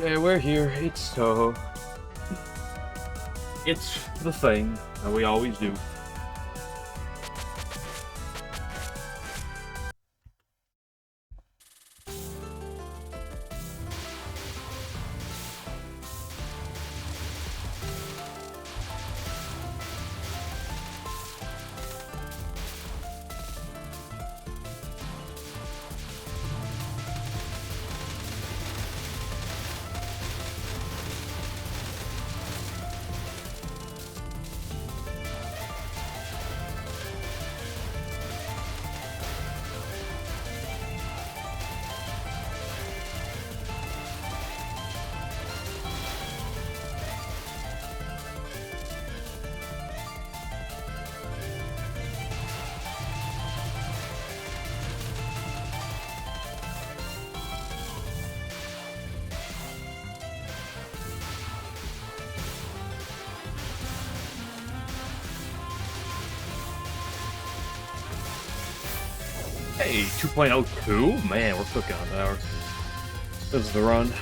Yeah, we're here. It's Touhou. It's the thing that we always do. Hey, 2.02? Man, we're cooking on power. This is the run.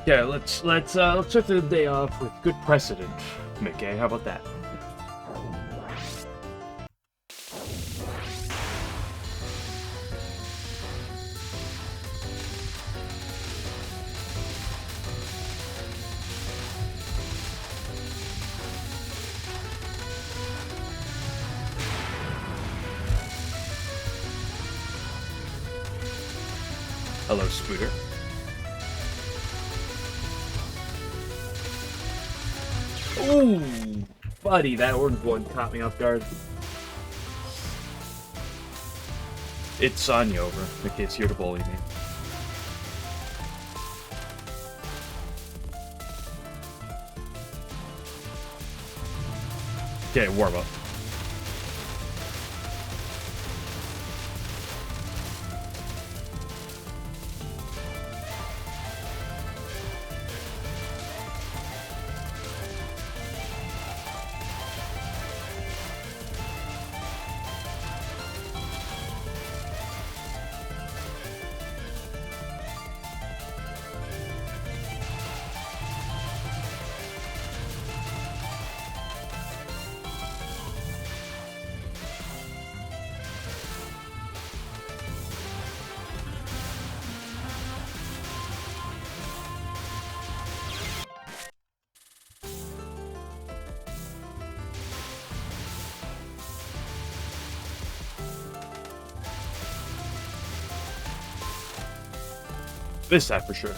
Yeah, let's start the day off with good precedent, Mickey. How about that? Hello, Scooter. Ooh, buddy, that orange one caught me off guard. It's Sonya over. Mickey's here to bully me. Okay, warm up. This time for sure.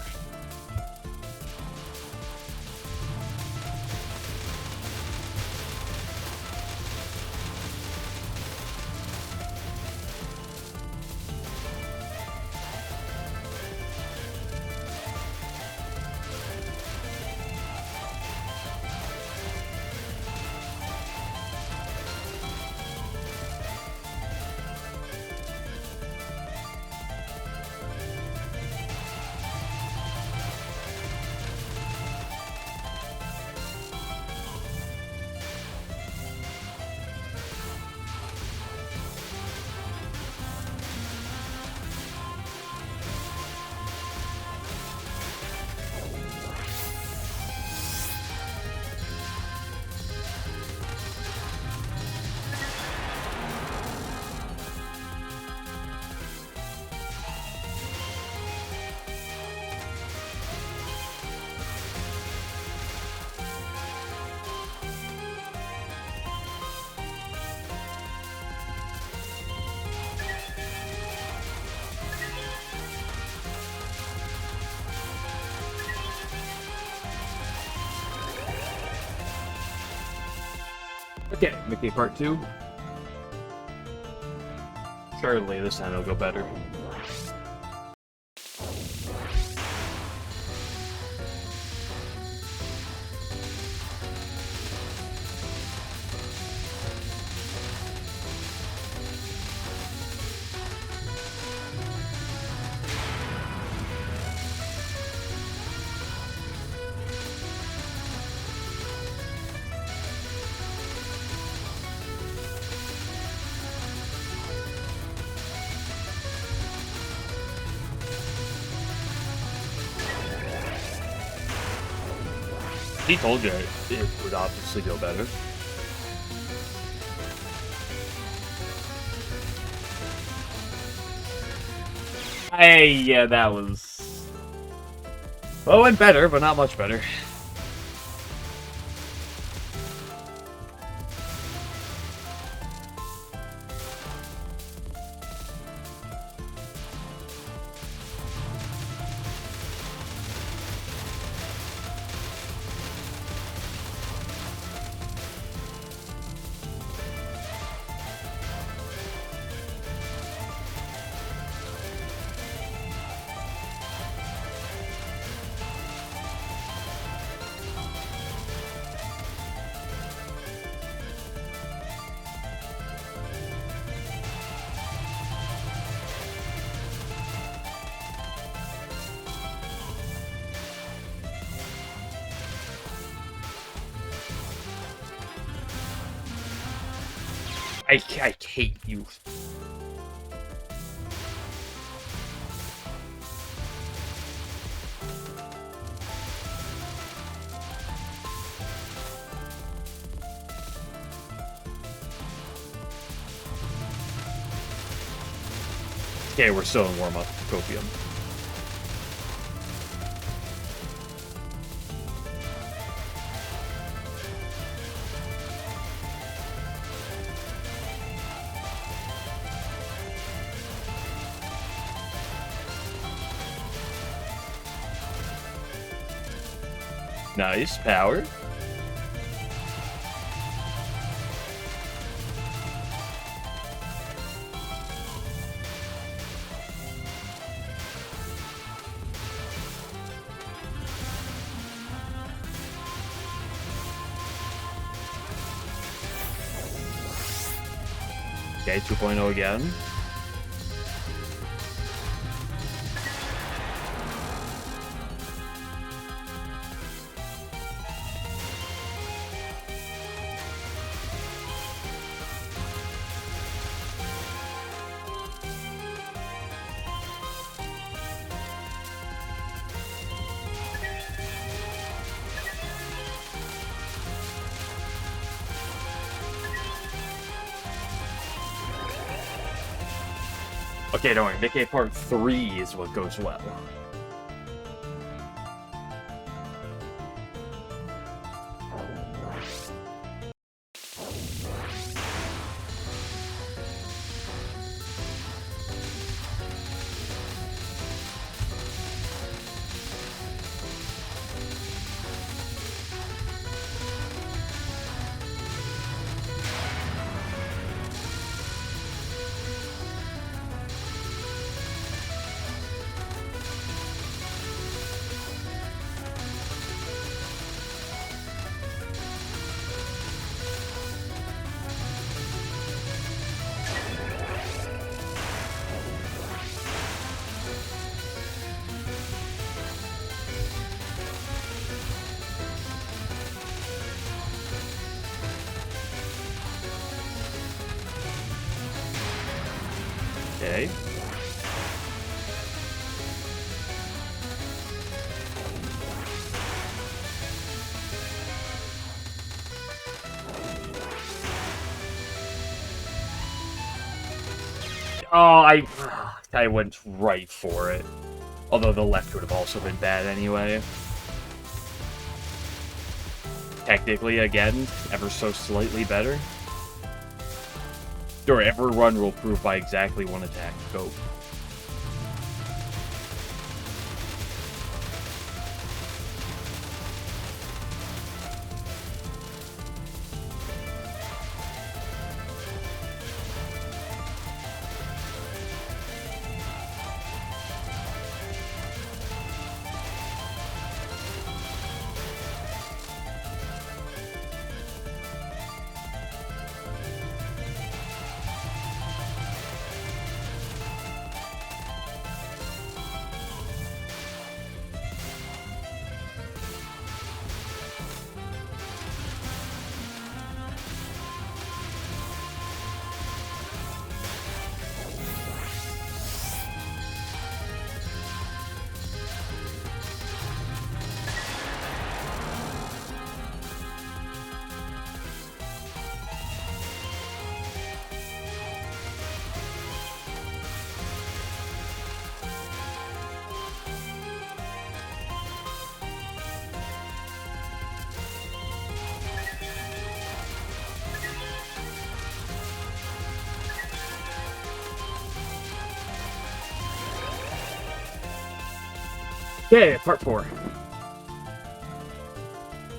Okay, Mickey Part 2. Surely this time it'll go better. He told you it would obviously go better. Hey, yeah, that was... Well, it went better, but not much better. I hate you. Okay, we're still in warm-up. Copium. Nice. Power. Okay, 2.0 again. Okay, don't worry. Mickey Part 3 is what goes well. Okay. Oh, I went right for it. Although the left would have also been bad anyway. Technically, again, ever so slightly better. Sure, every run will prove by exactly one attack. Go. Okay, part 4.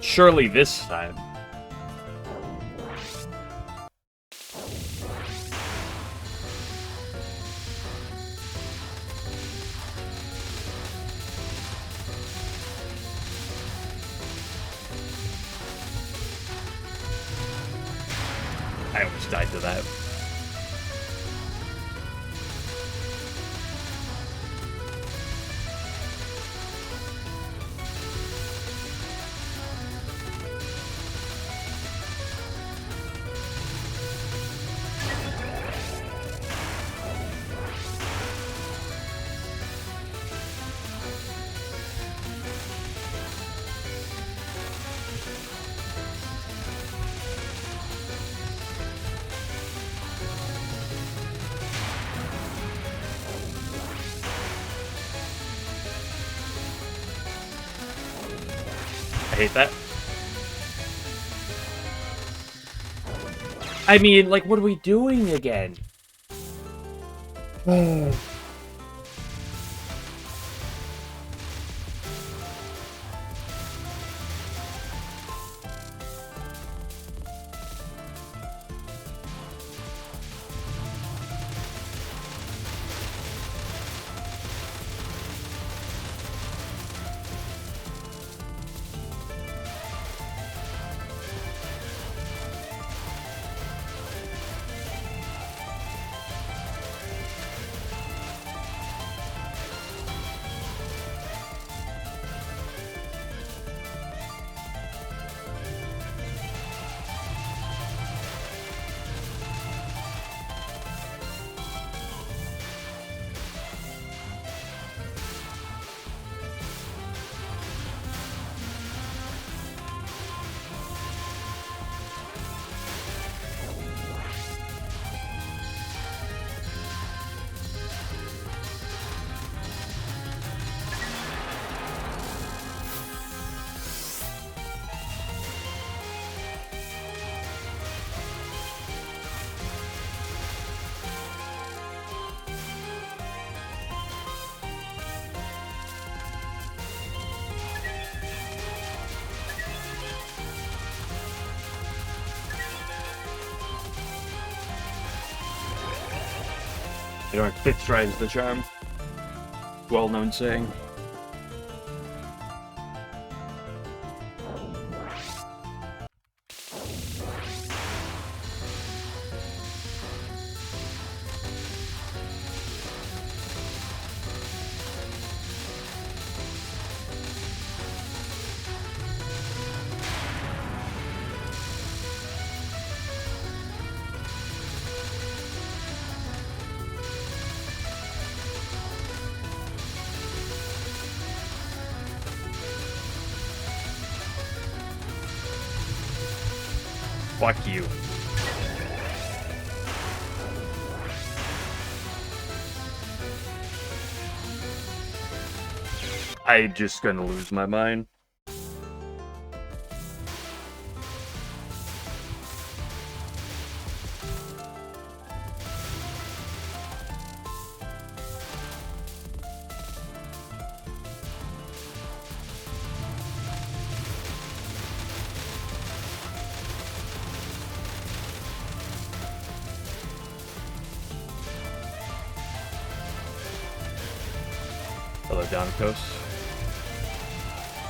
Surely this time. I almost died to that. I hate that. I mean, like, what are we doing again? You know, fifth try is the charm. Well-known saying. Fuck you. I'm just gonna lose my mind. Hello, Donicos.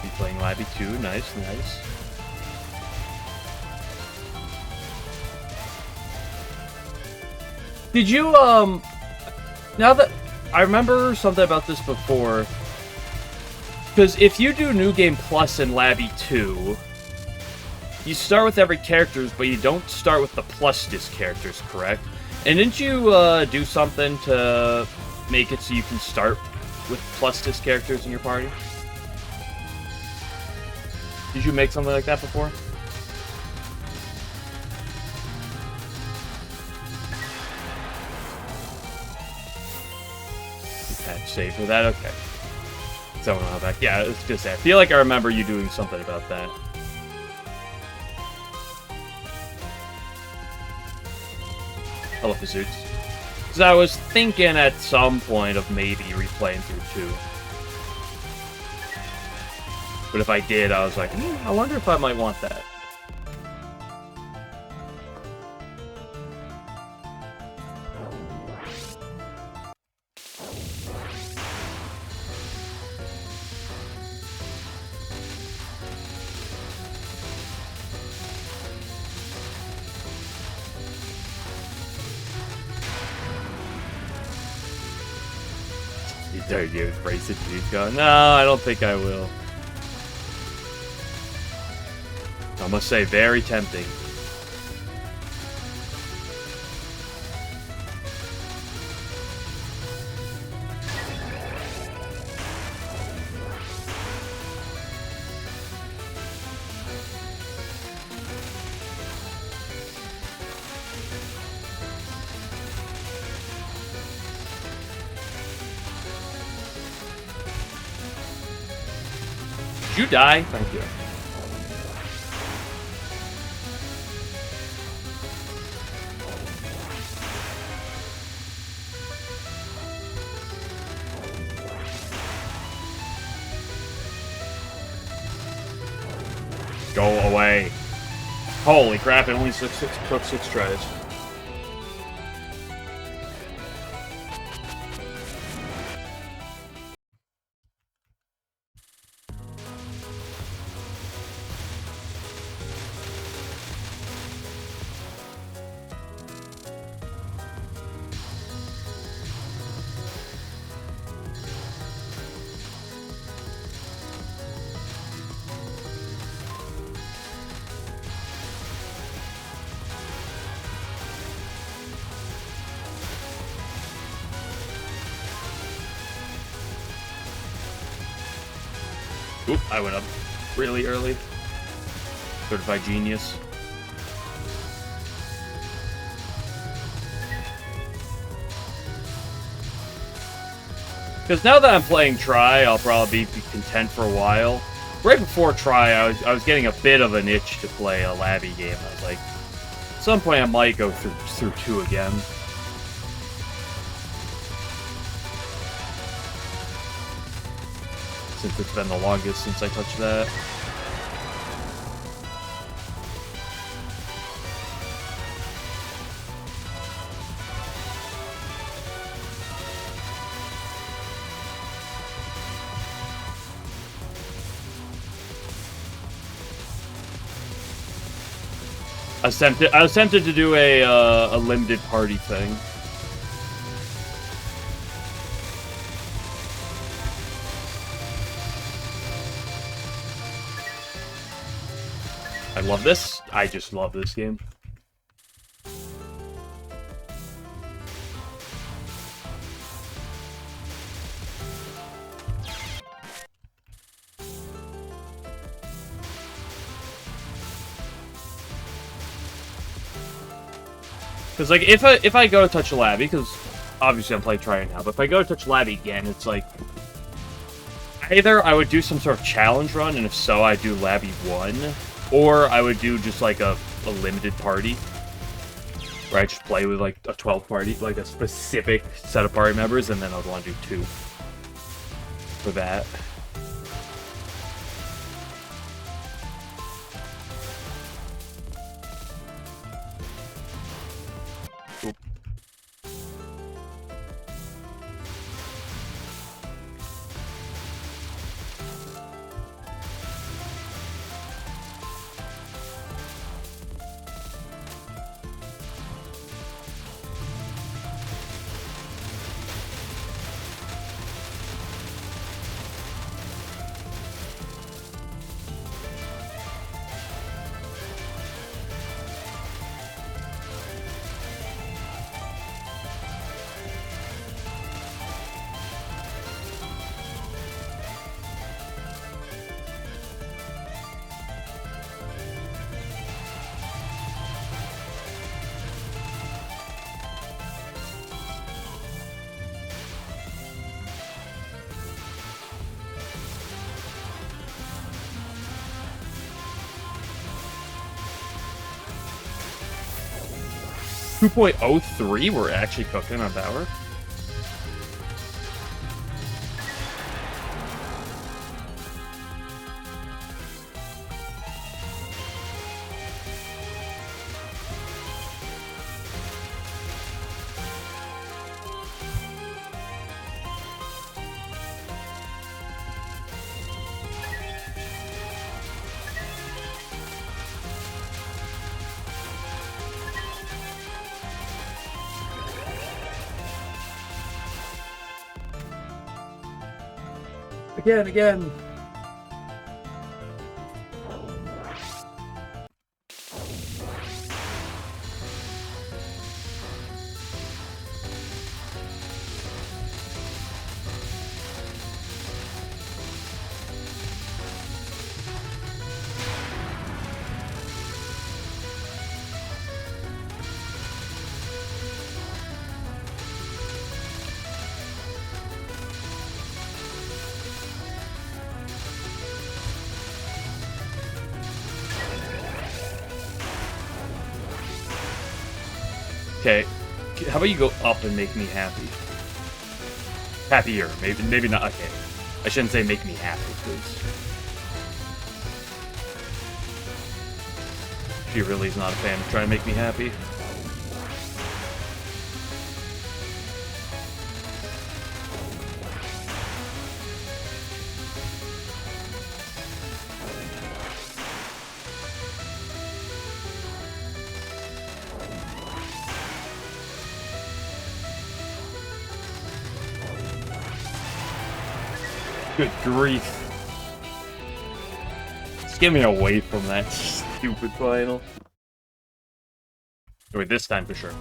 Be playing Labby 2. Nice, nice. Did you, now that I remember something about this before, because if you do New Game Plus in Labby 2, you start with every characters, but you don't start with the plus disc characters, correct? And didn't you, do something to make it so you can start with plus disc characters in your party? Did you make something like that before? Okay, save for that? Okay. Someone on back. Yeah, it's just that. I feel like I remember you doing something about that. I love the suits. Because I was thinking at some point of maybe replaying through 2. But if I did, I was like, I wonder if I might want that. You embrace it, dude. Go, no, I don't think I will. I must say, very tempting. Did you die? Thank you. Go away. Holy crap, it only took six tries. Oop, I went up really early. Certified genius. Because now that I'm playing Tri, I'll probably be content for a while. Right before Tri, I was getting a bit of an itch to play a Labby game. I was like, at some point I might go through 2 again. Since it's been the longest since I touched that. I was tempted to do a limited party thing. I love this. I just love this game. Because, like, if I go to touch a Labby, because obviously I'm playing Tri now, but if I go to touch Labby again, it's like, either I would do some sort of challenge run, and if so, I'd do Labby 1, or I would do just, like, a limited party, where I just play with, like, a 12 party, like, a specific set of party members, and then I'd want to do 2 for that. Oop. .03, we're actually cooking on power. Again. Okay, how about you go up and make me happy? Happier, maybe not. Okay, I shouldn't say make me happy, because she really is not a fan of trying to make me happy. Good grief. Just get me away from that stupid final. Wait, this time for sure.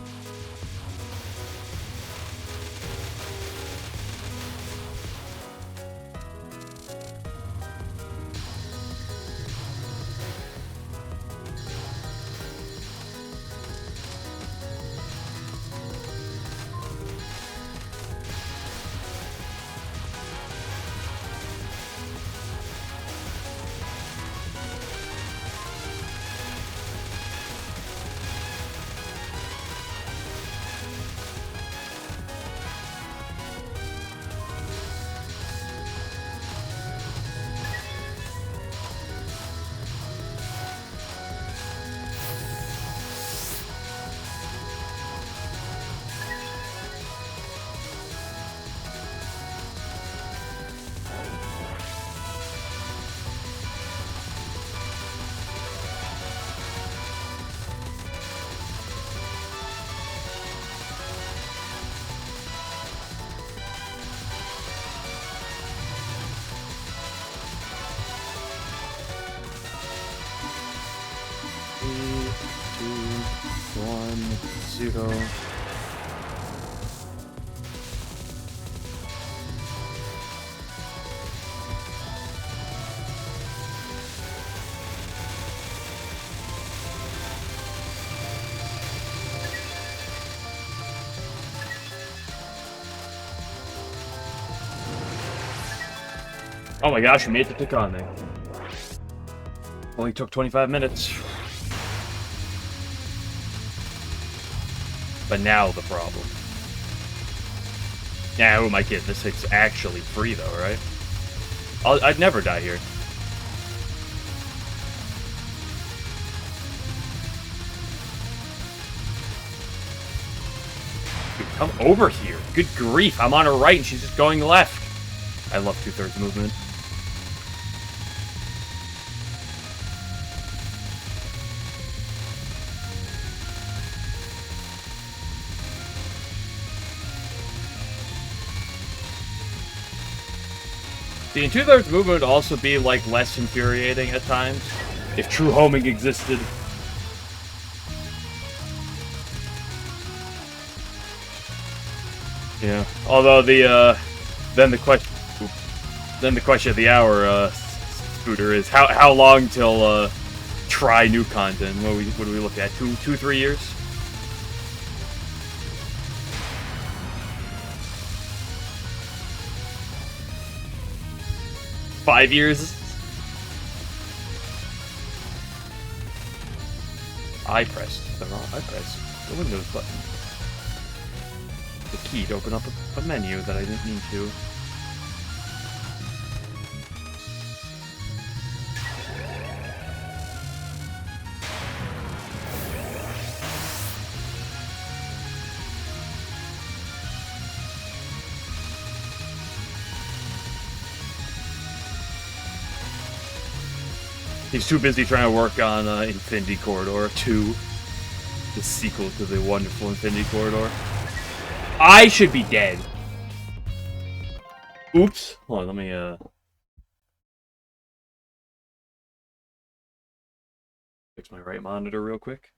Zero. Oh my gosh, we made the pick on there. Only took 25 minutes. But now the problem. Yeah, who am I kidding? This hit's actually free though, right? I'd never die here. Dude, come over here. Good grief, I'm on her right and she's just going left. I love 2/3 movement. See, in 2/3 movement would also be, like, less infuriating at times, if true homing existed. Yeah, although then the question of the hour, Scooter, is how long till, try new content? What do we look at? 3 years? Five years? I pressed the Windows button. The key to open up a menu that I didn't mean to. He's too busy trying to work on Infinity Corridor 2, the sequel to the wonderful Infinity Corridor. I should be dead. Oops. Hold on, let me Fix my right monitor real quick.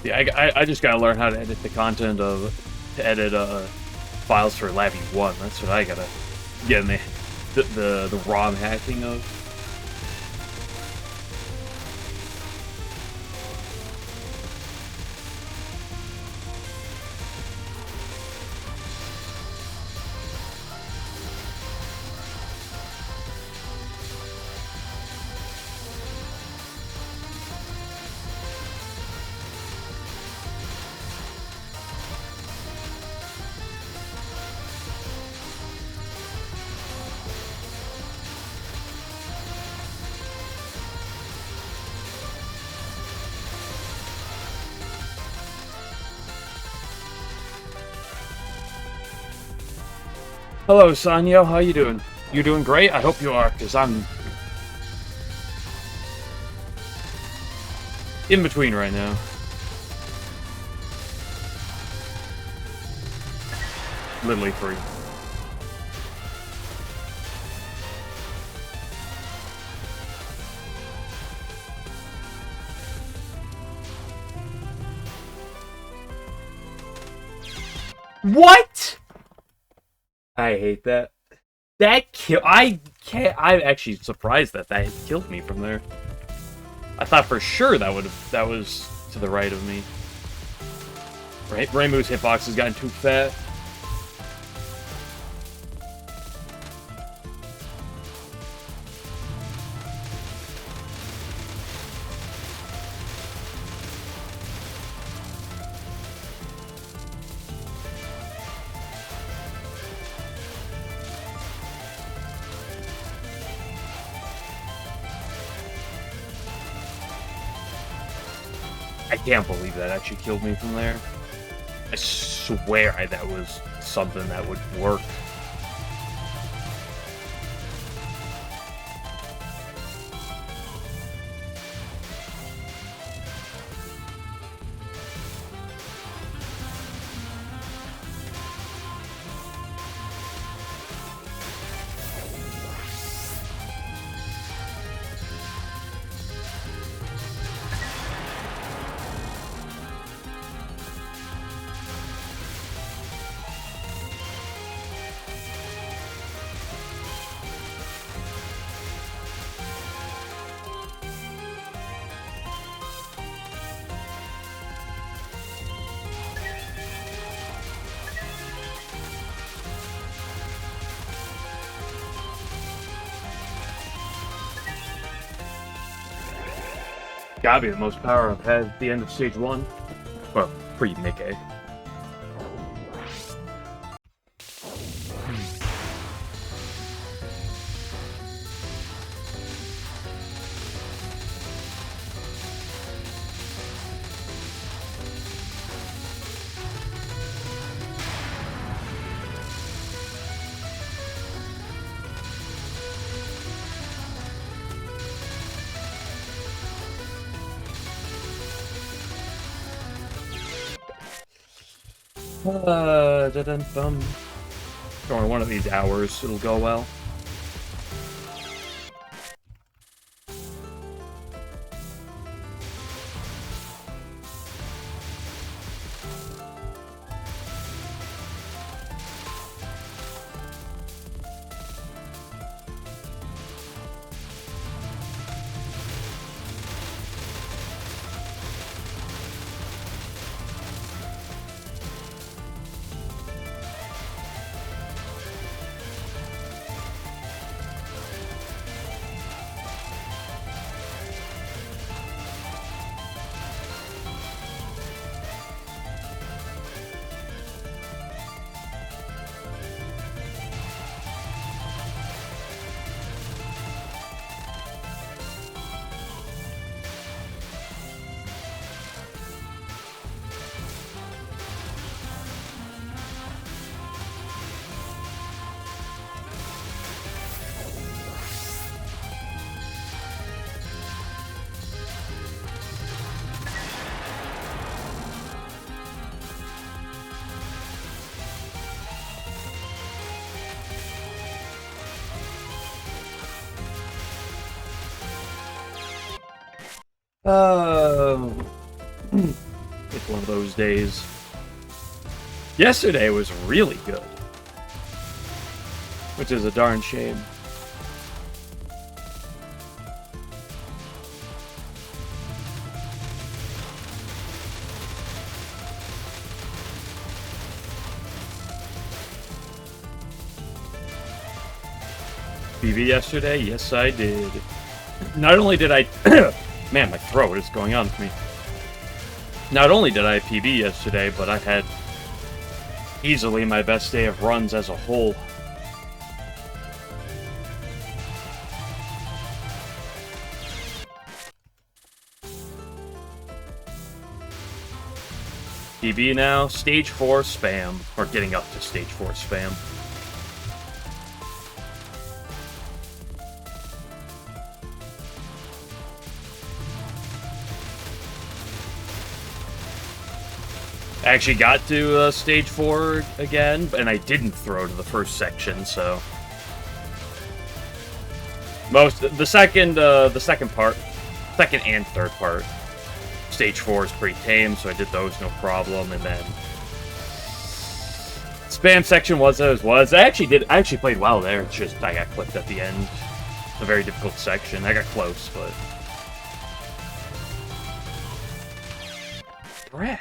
Yeah, I just gotta learn how to edit the content to edit files for Labby 1. That's what I gotta get in the ROM hacking of. Hello, Sanyo. How you doing? You doing great? I hope you are, because I'm in between right now. Literally free. What? I hate that. That kill. I can't. I'm actually surprised that killed me from there. I thought for sure that was to the right of me. Right, Rainbow's hitbox has gotten too fat. I can't believe that actually killed me from there. I swear that was something that would work. Gotta be the most power I've had at the end of stage 1. Well, pre-Nikkei. During one of these hours, it'll go well. It's one of those days. Yesterday was really good, which is a darn shame. PB yesterday? Yes, I did. Not only did I... Man, my throat, what is going on with me? Not only did I PB yesterday, but I had easily my best day of runs as a whole. PB now, stage 4 spam. Or getting up to stage 4 spam. I actually got to stage 4 again, and I didn't throw to the first section, so... The second part, second and third part, stage 4 is pretty tame, so I did those no problem, and then... Spam section was as was. I actually played well there, it's just I got clipped at the end. It's a very difficult section. I got close, but... Brah.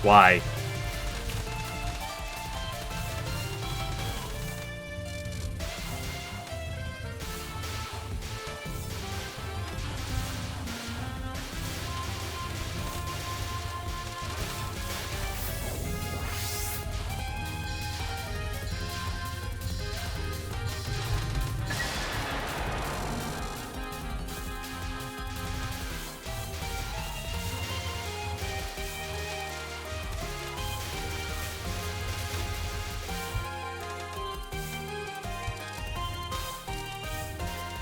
Why?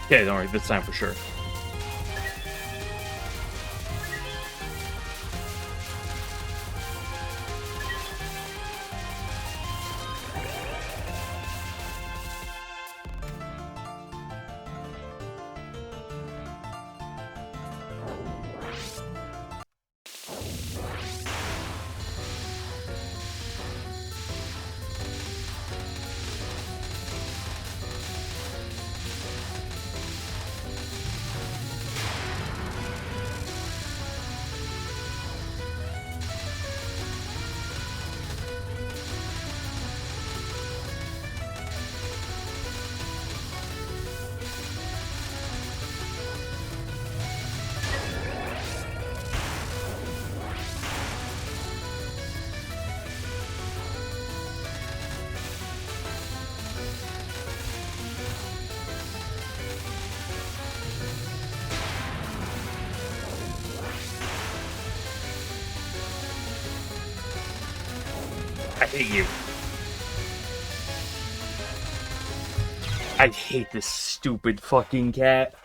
Okay, don't worry, this time for sure. I hate you. I hate this stupid fucking cat.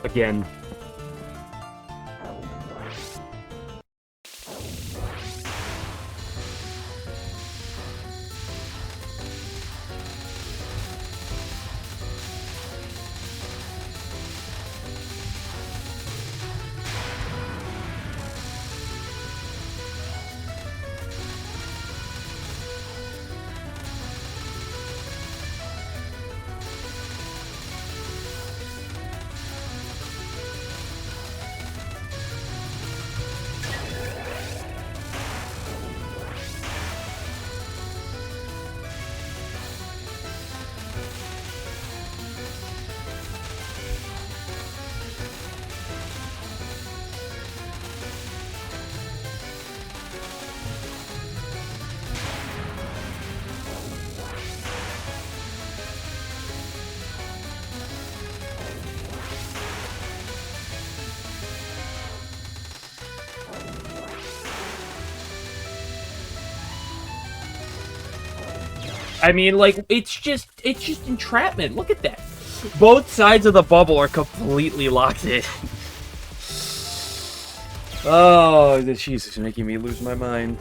again. I mean, like, it's just entrapment. Look at that. Both sides of the bubble are completely locked in. Oh, Jesus, making me lose my mind.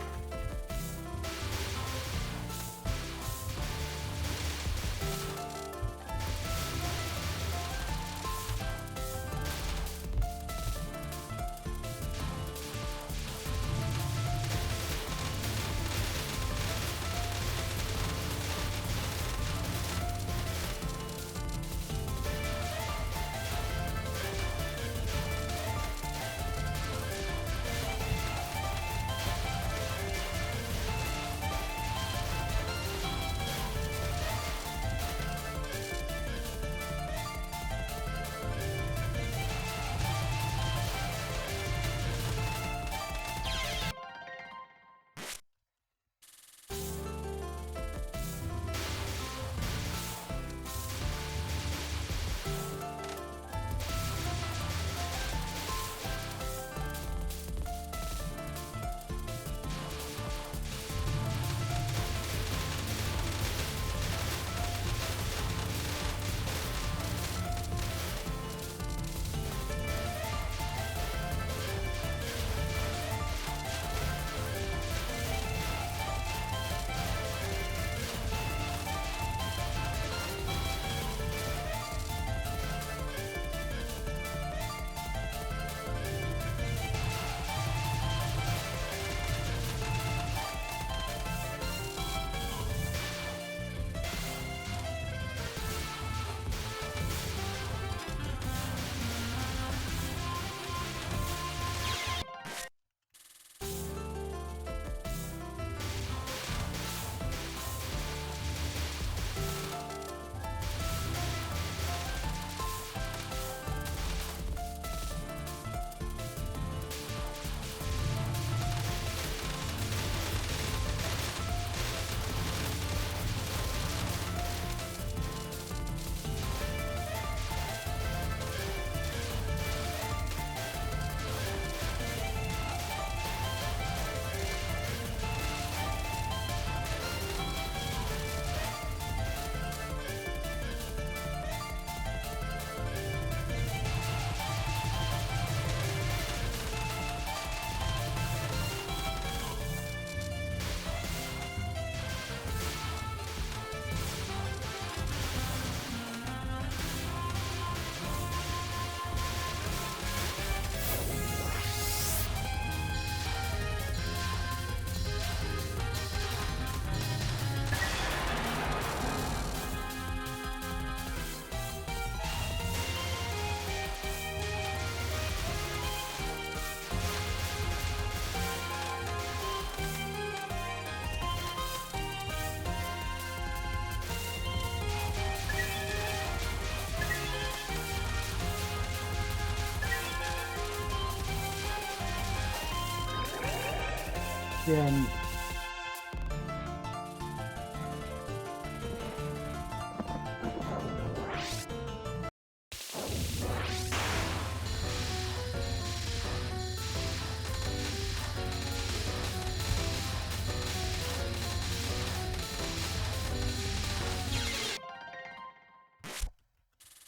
Again.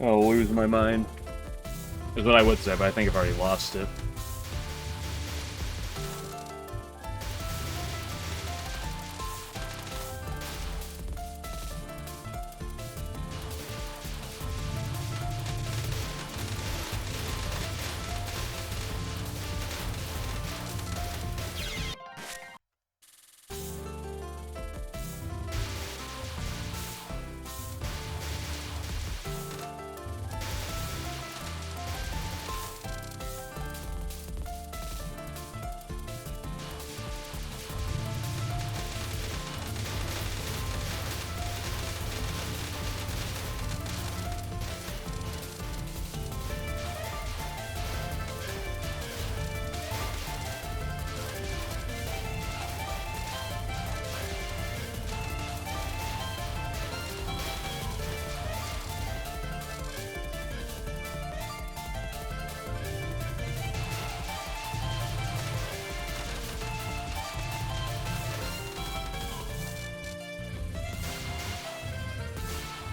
I'll lose my mind. is what I would say, but I think I've already lost it.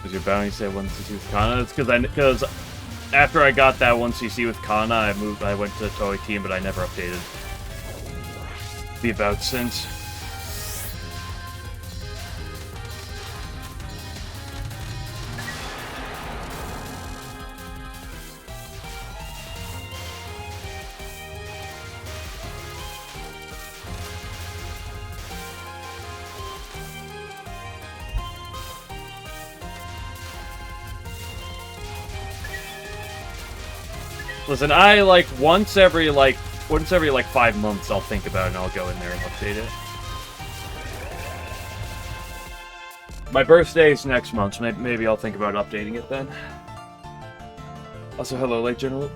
Does your bounty say 1cc with Kana? It's because after I got that 1cc with Kana, I went to Touhou team, but I never updated the about since. Listen, I once every 5 months I'll think about it and I'll go in there and update it. My birthday's next month, so maybe I'll think about updating it then. Also, hello, late General.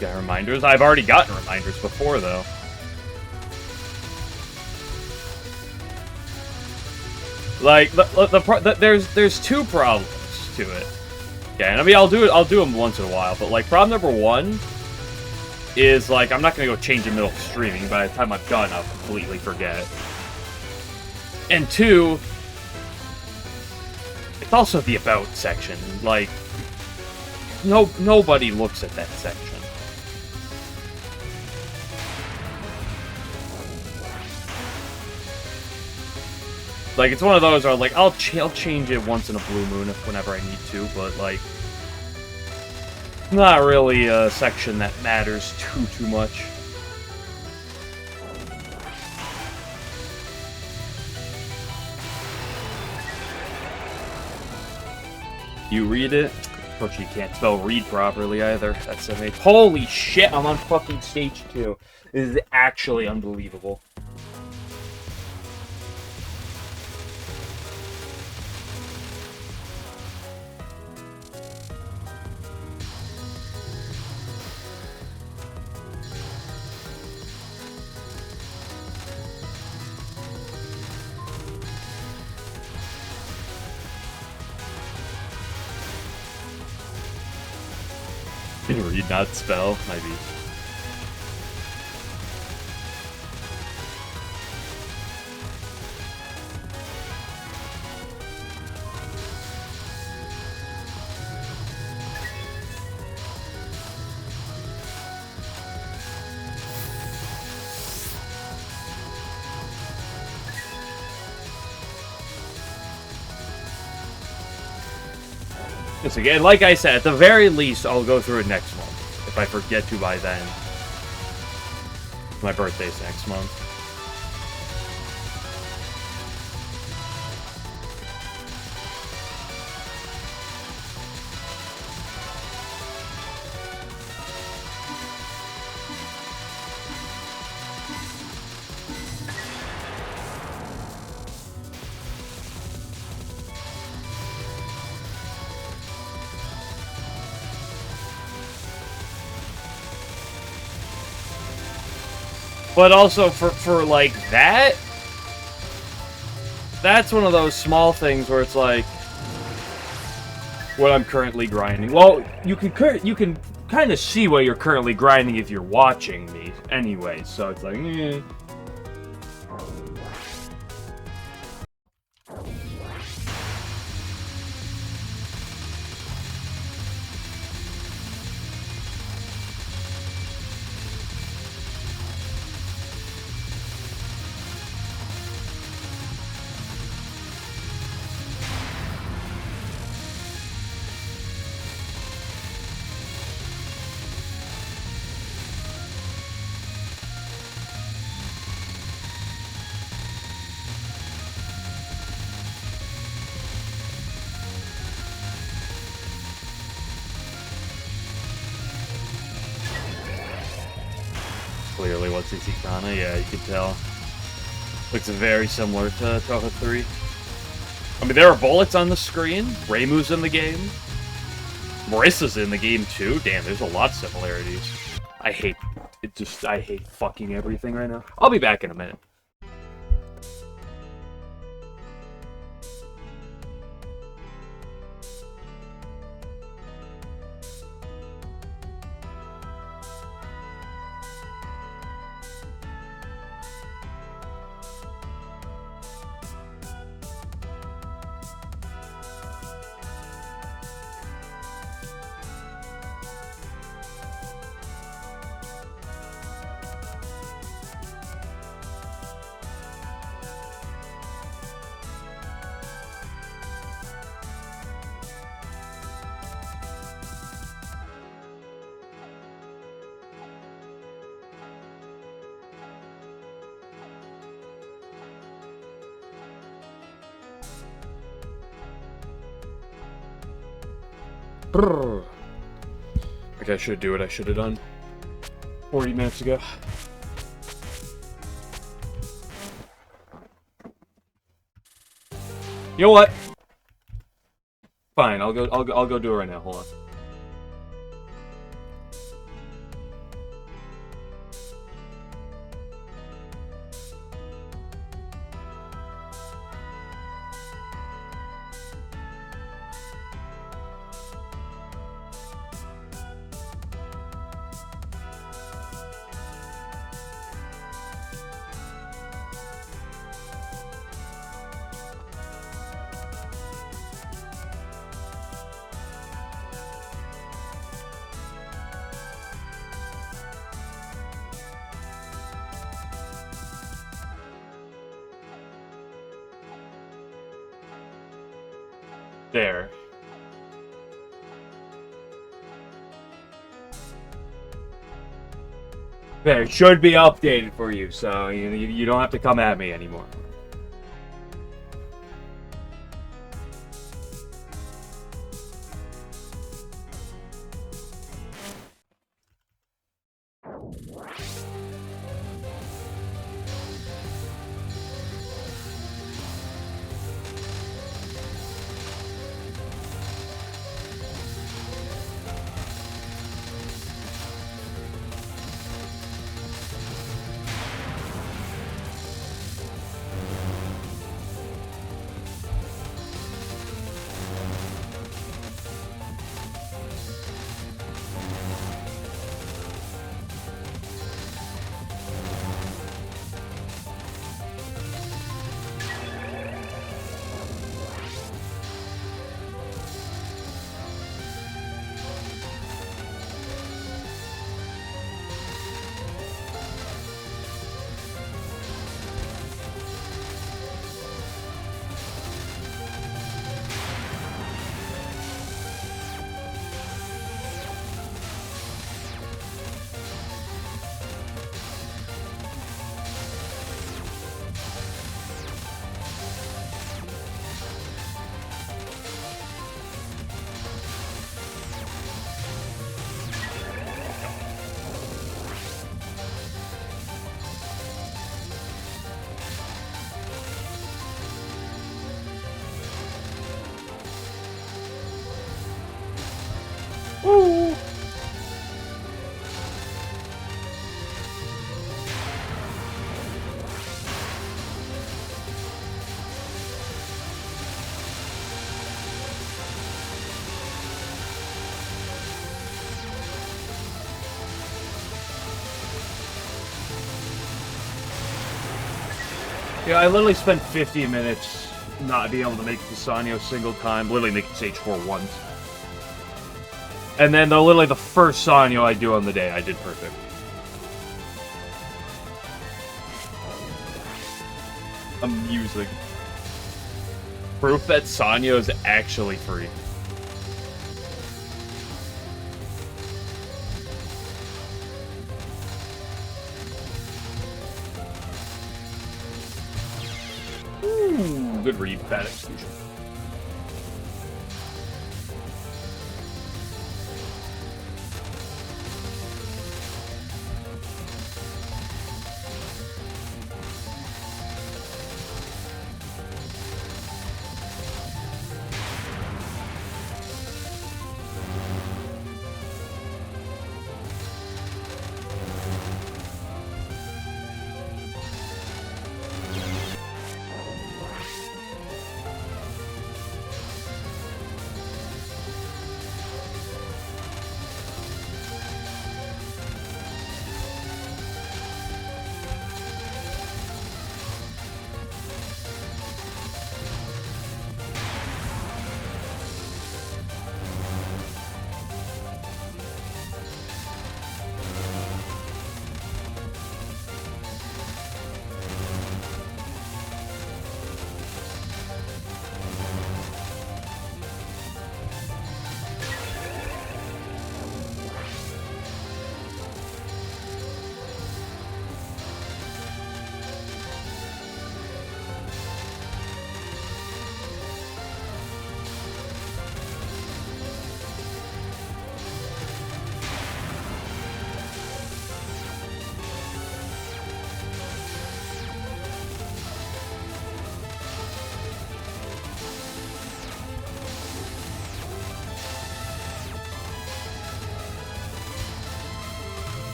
Got reminders? I've already gotten reminders before, though. Like, there's two problems to it. Yeah, and I mean, I'll do them once in a while, but, like, problem number one is, like, I'm not gonna go change in the middle of streaming. By the time I'm done, I'll completely forget. And two, it's also the about section. Like, nobody looks at that section. Like, it's one of those where, like, I'll change it once in a blue moon whenever I need to, but, like, not really a section that matters too much. You read it? Unfortunately, you can't spell read properly either. That's amazing. Holy shit, I'm on fucking stage 2. This is actually unbelievable. Read, not spell, maybe. Yes, again, like I said, at the very least, I'll go through it next month. If I forget to by then. My birthday's next month. But also for like that, that's one of those small things where it's like what I'm currently grinding. Well, you can kind of see what you're currently grinding if you're watching me anyway. So it's like, eh. Clearly, what's Izikana? Yeah, you can tell. Looks very similar to Touhou 3. I mean, there are bullets on the screen. Reimu's in the game. Marissa's in the game, too. Damn, there's a lot of similarities. I hate fucking everything right now. I'll be back in a minute. Like I should do what I should have done 40 minutes ago. You know what? Fine, I'll go do it right now. Hold on. There. There, it should be updated for you, so you don't have to come at me anymore. Yeah, I literally spent 50 minutes not being able to make the Sanyo single time, literally making stage 4 once. And then, literally the first Sanyo I do on the day, I did perfect. Amusing. Proof that Sanyo is actually free. Ooh, good read, bad execution.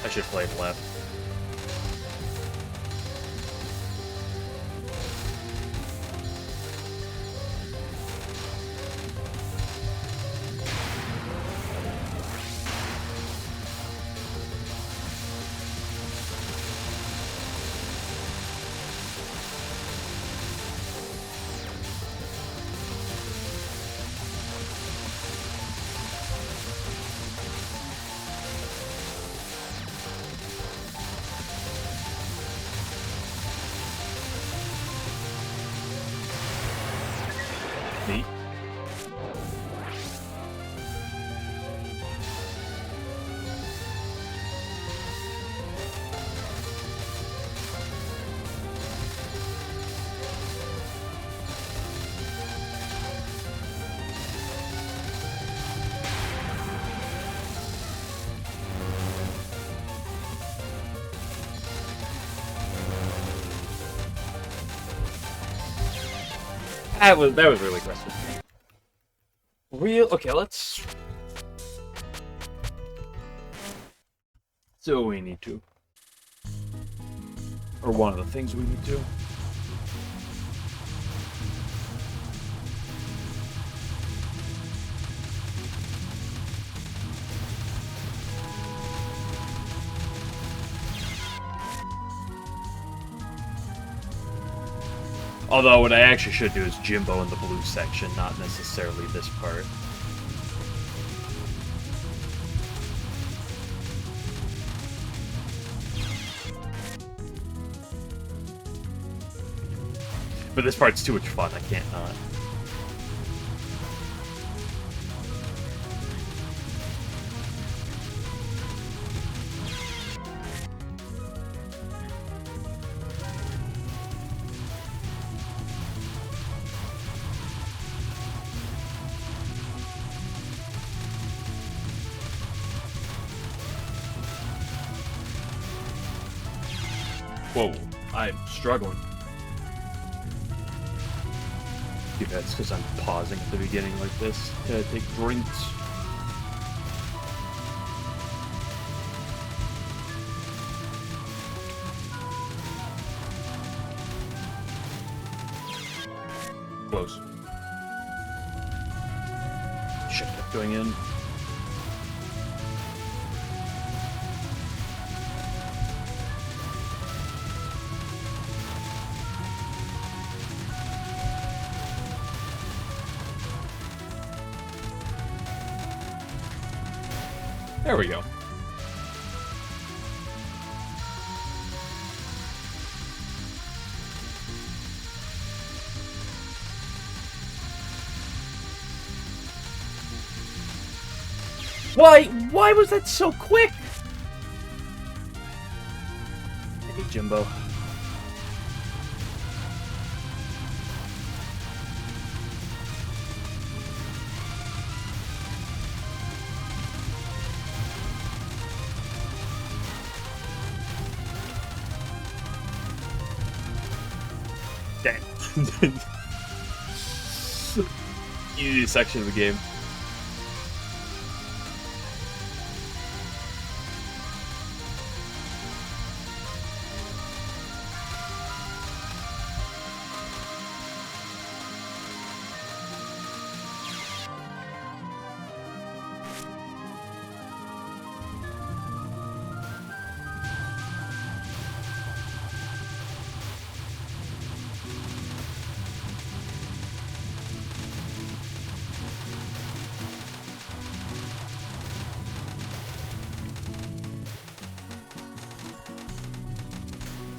I should play left. Neat. That was really aggressive. Okay, let's do what we need to. Or one of the things we need to. Although what I actually should do is Jimbo in the blue section, not necessarily this part. But this part's too much fun, I can't not. Whoa, I'm struggling. Dude, that's because I'm pausing at the beginning like this. Gotta take drinks. Close. should have going in. There we go. Why was that so quick? Hey, Jimbo. Dang. Easy section of the game.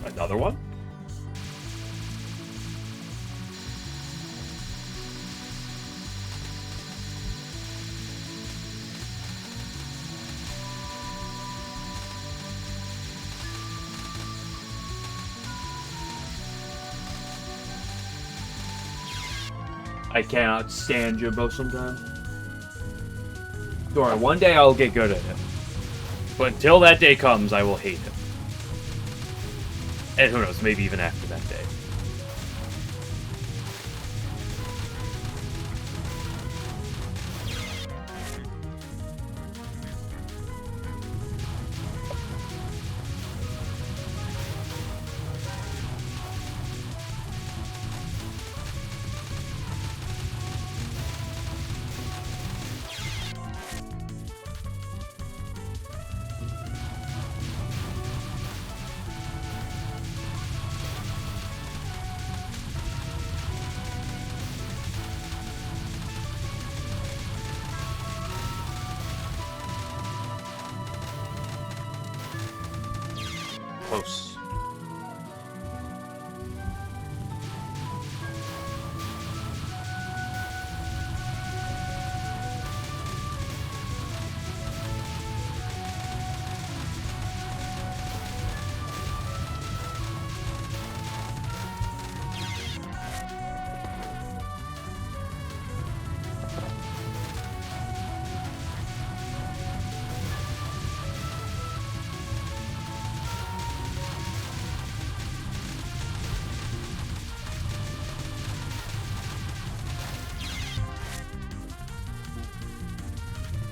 Another one? I cannot stand Jimbo sometimes. Don't worry, one day I'll get good at it. But until that day comes, I will hate him. And who knows, maybe even after that day. Close.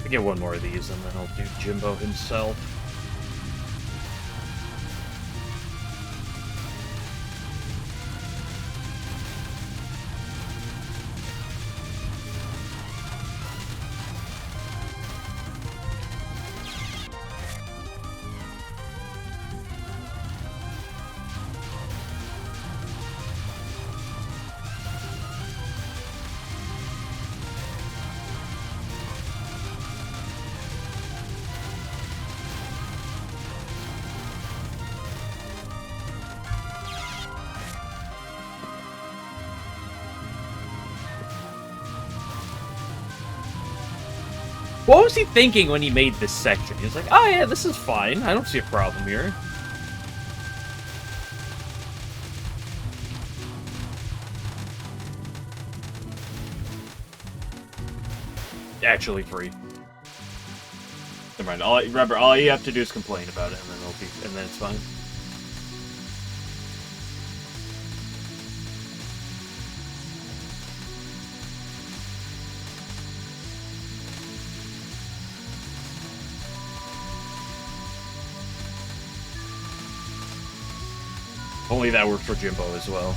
Get one more of these, and then I'll do Jimbo himself. What was he thinking when he made this section? He was like, oh yeah, this is fine. I don't see a problem here. Actually free. Never mind. Remember, all you have to do is complain about it, and then it's fine. Only that worked for Jimbo as well.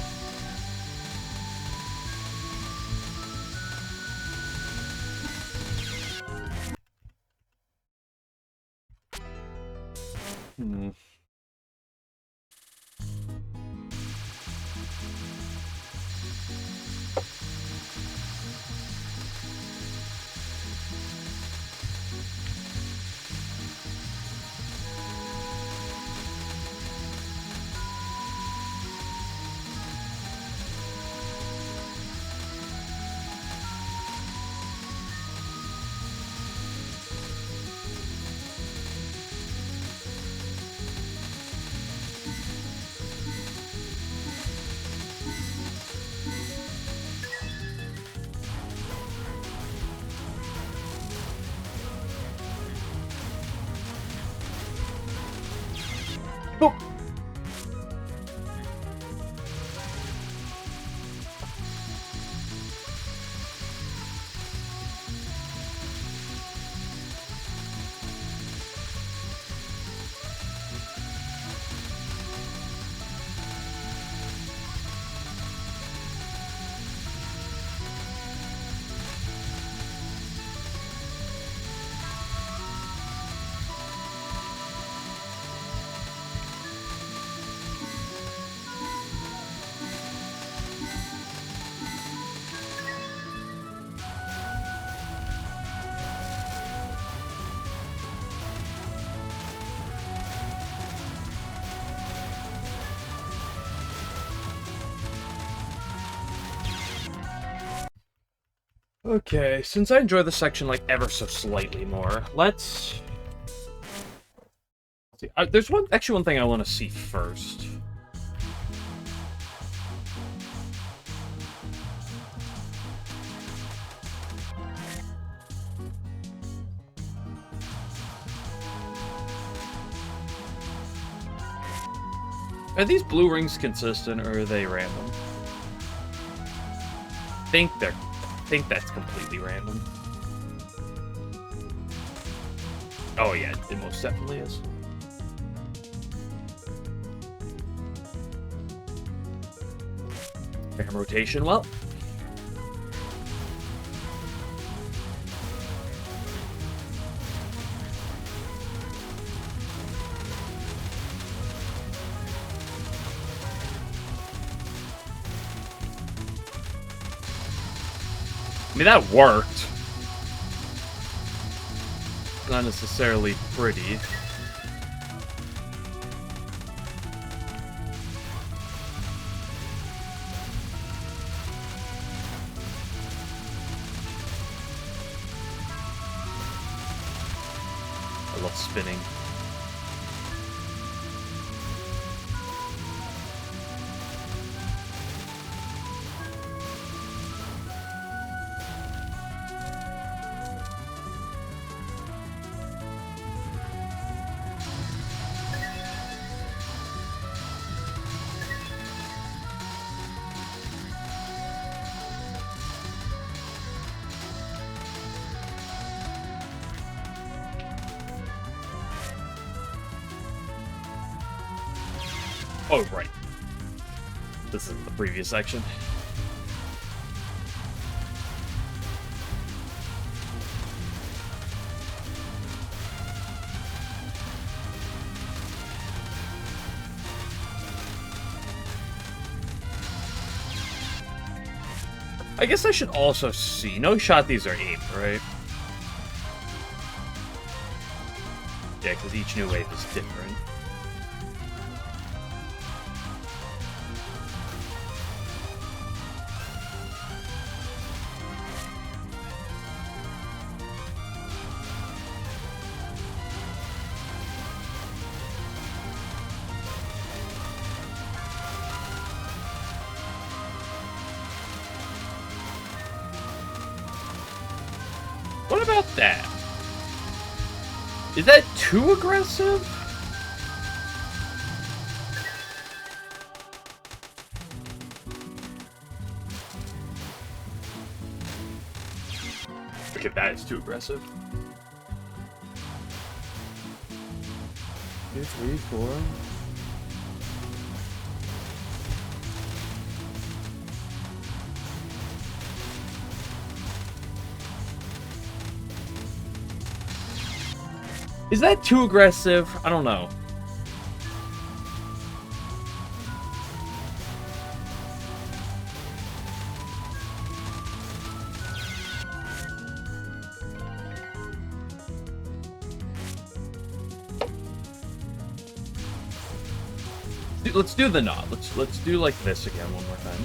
Okay, since I enjoy this section, like, ever so slightly more, let's see. There's one thing I want to see first. Are these blue rings consistent, or are they random? I think that's completely random. Oh yeah, it most definitely is. Ram rotation, well. I mean, that worked. Not necessarily pretty. I love spinning. Oh, right. This is the previous section. I guess I should also see. No shot these are aimed, right? Yeah, because each new wave is different. What about that? Is that too aggressive? Okay, that is too aggressive. 2, 3, 4. Is that too aggressive? I don't know. Let's do the nod. Let's do like this again one more time.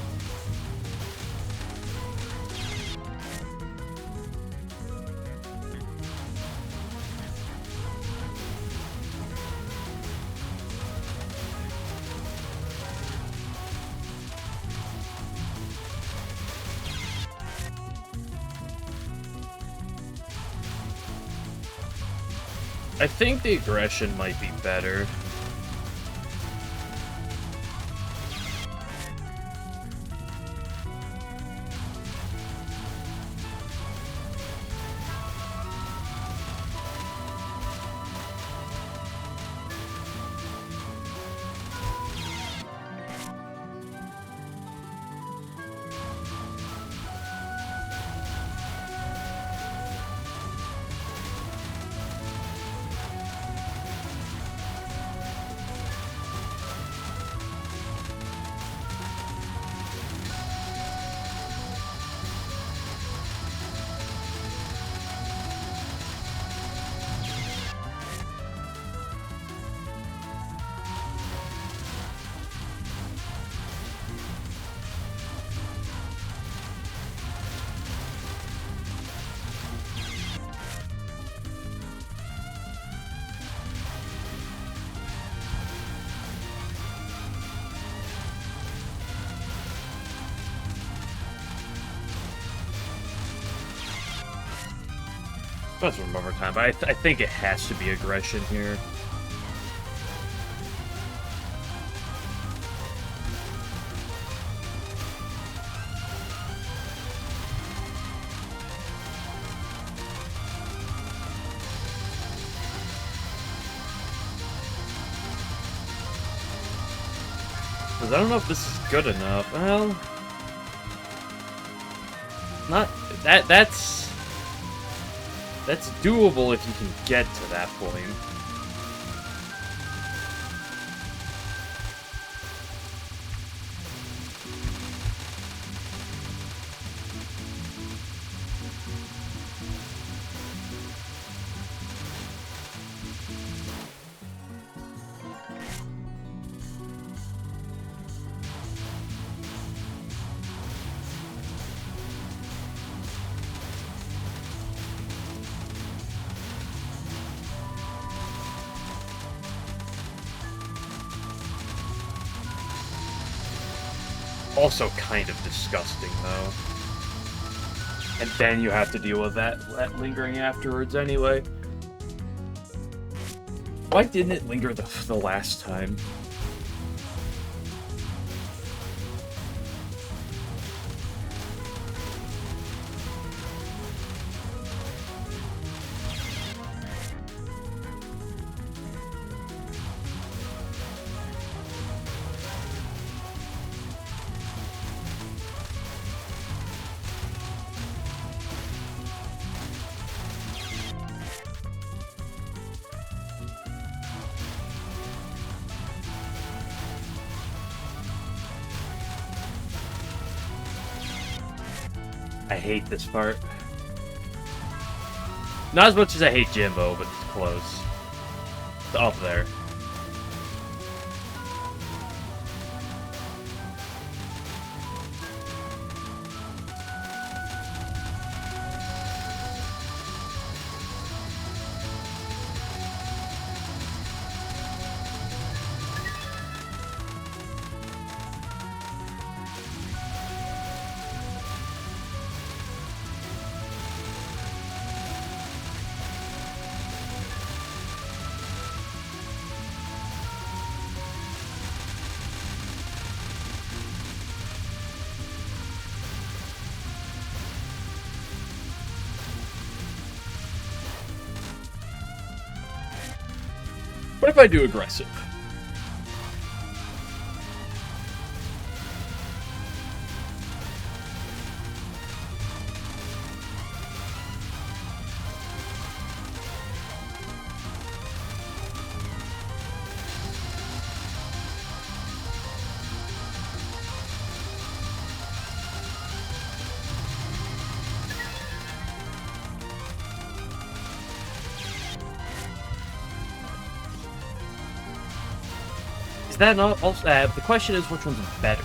I think the aggression might be better. That's one more time, but I think it has to be aggression here. Because I don't know if this is good enough. Well, not that's doable if you can get to that point. Also kind of disgusting, though. And then you have to deal with that lingering afterwards anyway. Why didn't it linger the last time? I hate this part. Not as much as I hate Jimbo, but it's close. It's up there. What if I do aggressive? Is that not also? The question is, which one's better?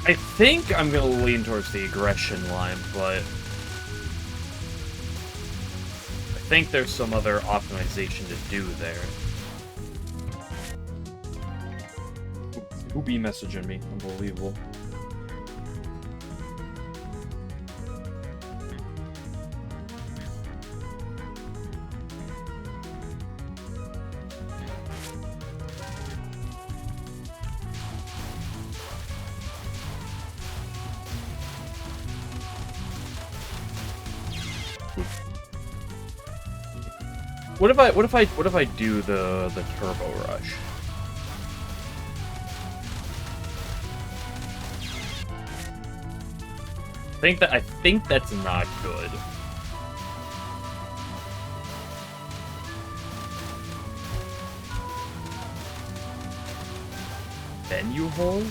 I think I'm gonna lean towards the aggression line, but I think there's some other optimization to do there. Who be messaging me? Unbelievable. What if I do the turbo rush? I think that's not good. then you hold?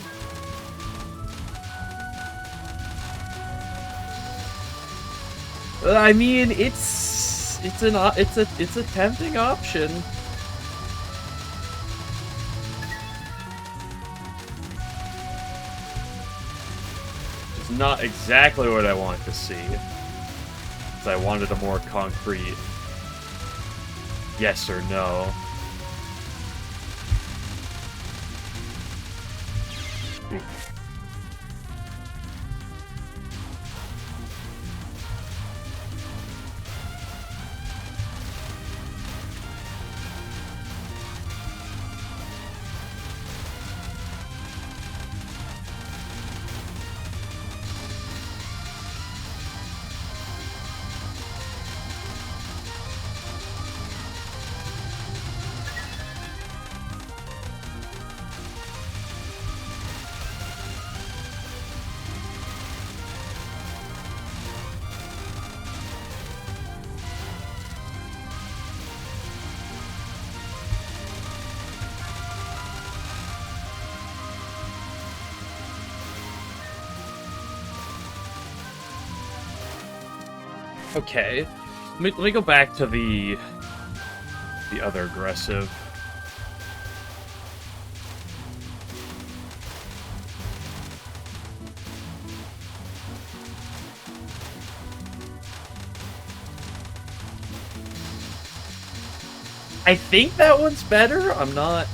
I mean, it's a tempting option. It's not exactly what I wanted to see. Because I wanted a more concrete yes or no. Okay, let me go back to the other aggressive. I think that one's better. I'm not.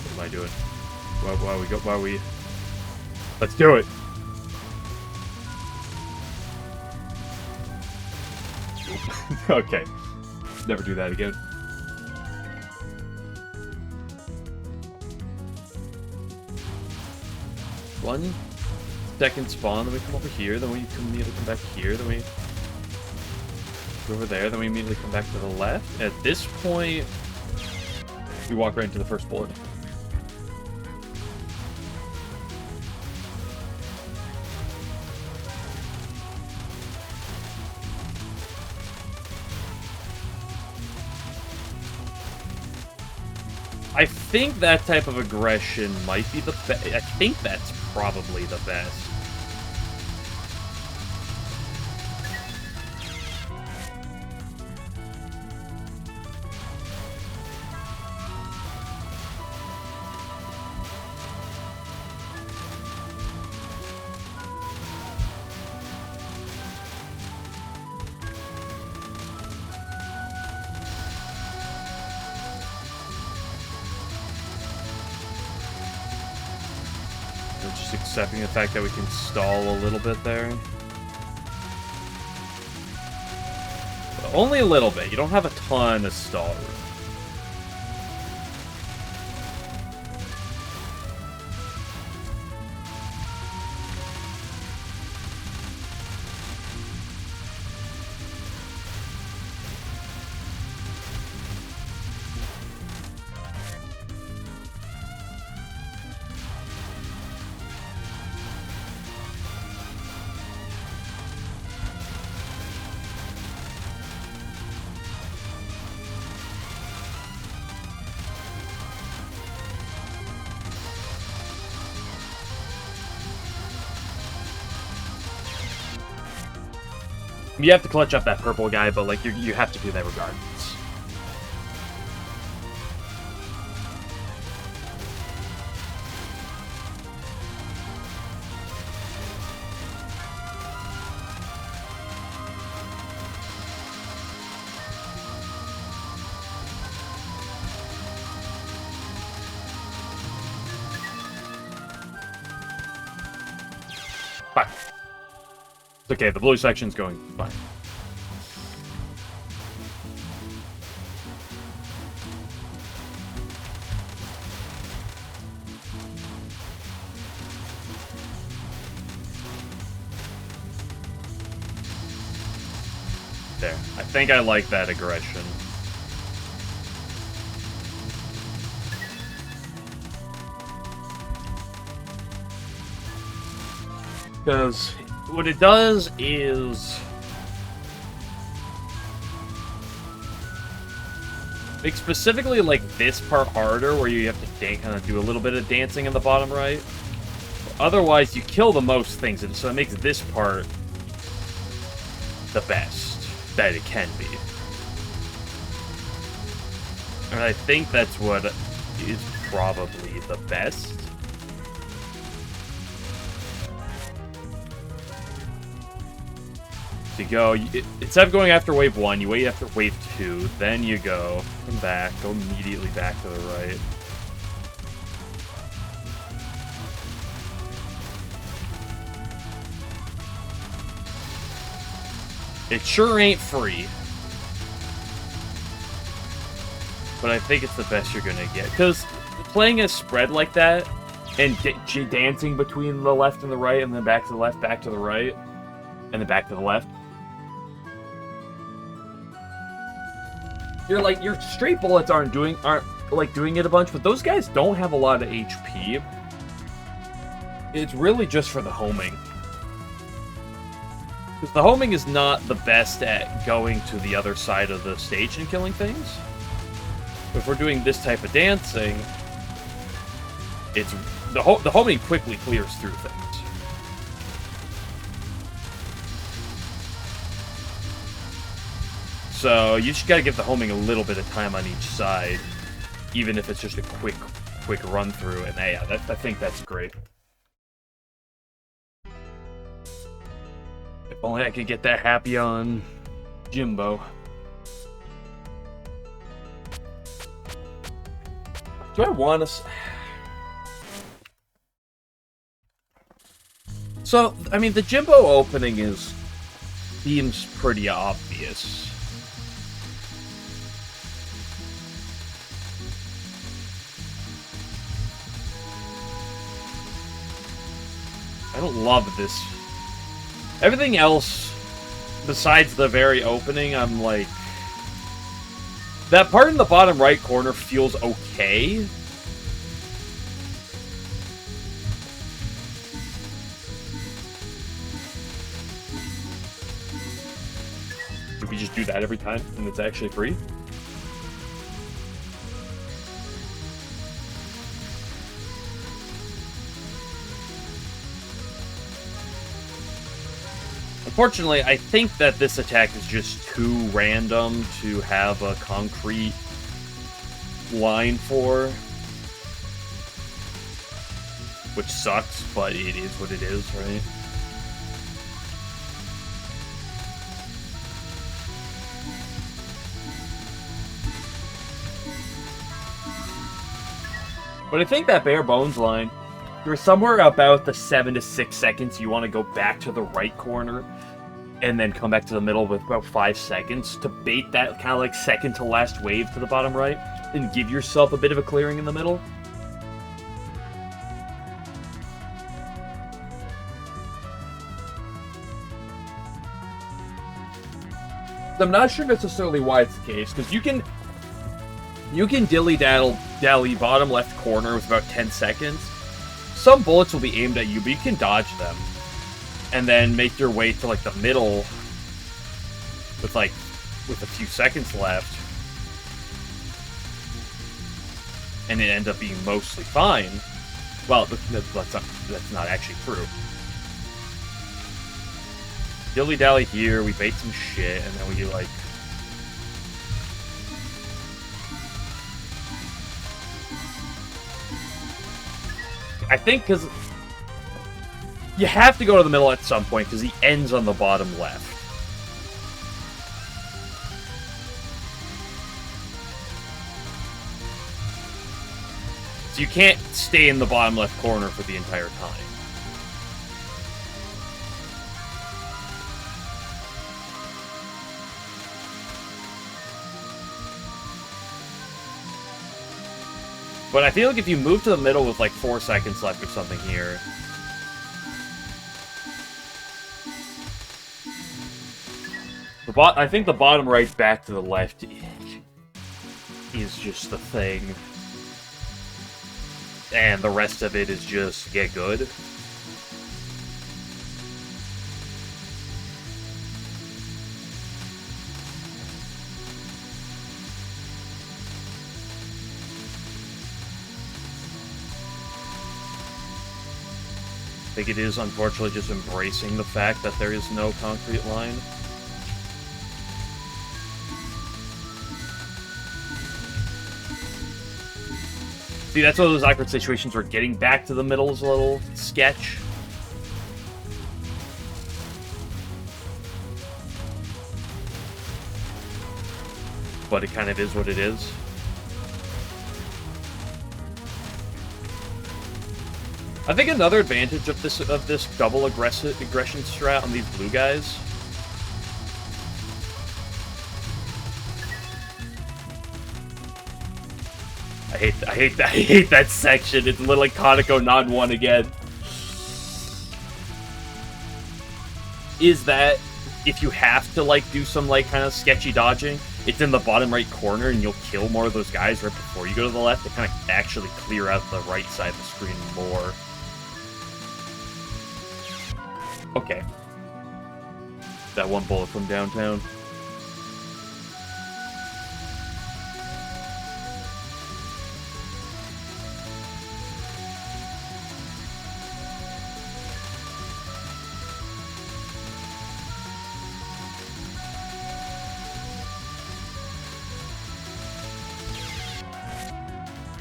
What am I doing? Why are we? Let's do it. Okay. Never do that again. One second spawn, then we come over here, then we immediately come back here, then we go over there, then we immediately come back to the left. At this point, we walk right into the first bullet. I think that type of aggression might be the best. I think that's probably the best. Just accepting the fact that we can stall a little bit there. But only a little bit. You don't have a ton of stall room. You have to clutch up that purple guy, but like you have to do that regardless. Fine. It's okay, the blue section's going fine. There. I think I like that aggression. Because what it does is Make specifically like this part harder, where you have to kind of do a little bit of dancing in the bottom right. Otherwise, you kill the most things, and so it makes this part the best that it can be. And I think that's what is probably the best. You go, instead of going after wave 1, you wait after wave 2, then you go, come back, go immediately back to the right. It sure ain't free. But I think it's the best you're gonna get. Because playing a spread like that, and dancing between the left and the right, and then back to the left, back to the right, and then back to the left. Your straight bullets aren't doing it a bunch, but those guys don't have a lot of HP. It's really just for the homing. Because the homing is not the best at going to the other side of the stage and killing things. If we're doing this type of dancing, it's the homing quickly clears through things. So you just gotta give the homing a little bit of time on each side, even if it's just a quick run through. And yeah, I think that's great. If only I could get that happy on Jimbo. Do I want to... So, I mean, the Jimbo opening seems pretty obvious. I don't love this. Everything else, besides the very opening, I'm like... That part in the bottom right corner feels okay. Did we just do that every time and it's actually free? Unfortunately, I think that this attack is just too random to have a concrete line for. Which sucks, but it is what it is, right? But I think that bare bones line, you're somewhere about the 7 to 6 seconds you want to go back to the right corner and then come back to the middle with about 5 seconds to bait that kind of like second to last wave to the bottom right and give yourself a bit of a clearing in the middle. I'm not sure necessarily why it's the case, because you can dilly-dally bottom left corner with about 10 seconds. Some bullets will be aimed at you, but you can dodge them. And then make your way to, like, the middle with a few seconds left. And it ends up being mostly fine. Well, that's not actually true. Dilly-dally here, we bait some shit, and then we, like... I think because you have to go to the middle at some point because he ends on the bottom left. So you can't stay in the bottom left corner for the entire time. But I feel like if you move to the middle with like 4 seconds left or something here... I think the bottom right back to the left is just the thing. And the rest of it is just get good. think it is, unfortunately, just embracing the fact that there is no concrete line. See, that's one of those awkward situations where getting back to the middle is a little sketch. But it kind of is what it is. I think another advantage of this double aggression strat on these blue guys I hate that section. It's literally Kaneko non-1 again. Is that if you have to like do some like kind of sketchy dodging, it's in the bottom right corner and you'll kill more of those guys right before you go to the left to kind of actually clear out the right side of the screen more. Okay. That one bullet from downtown.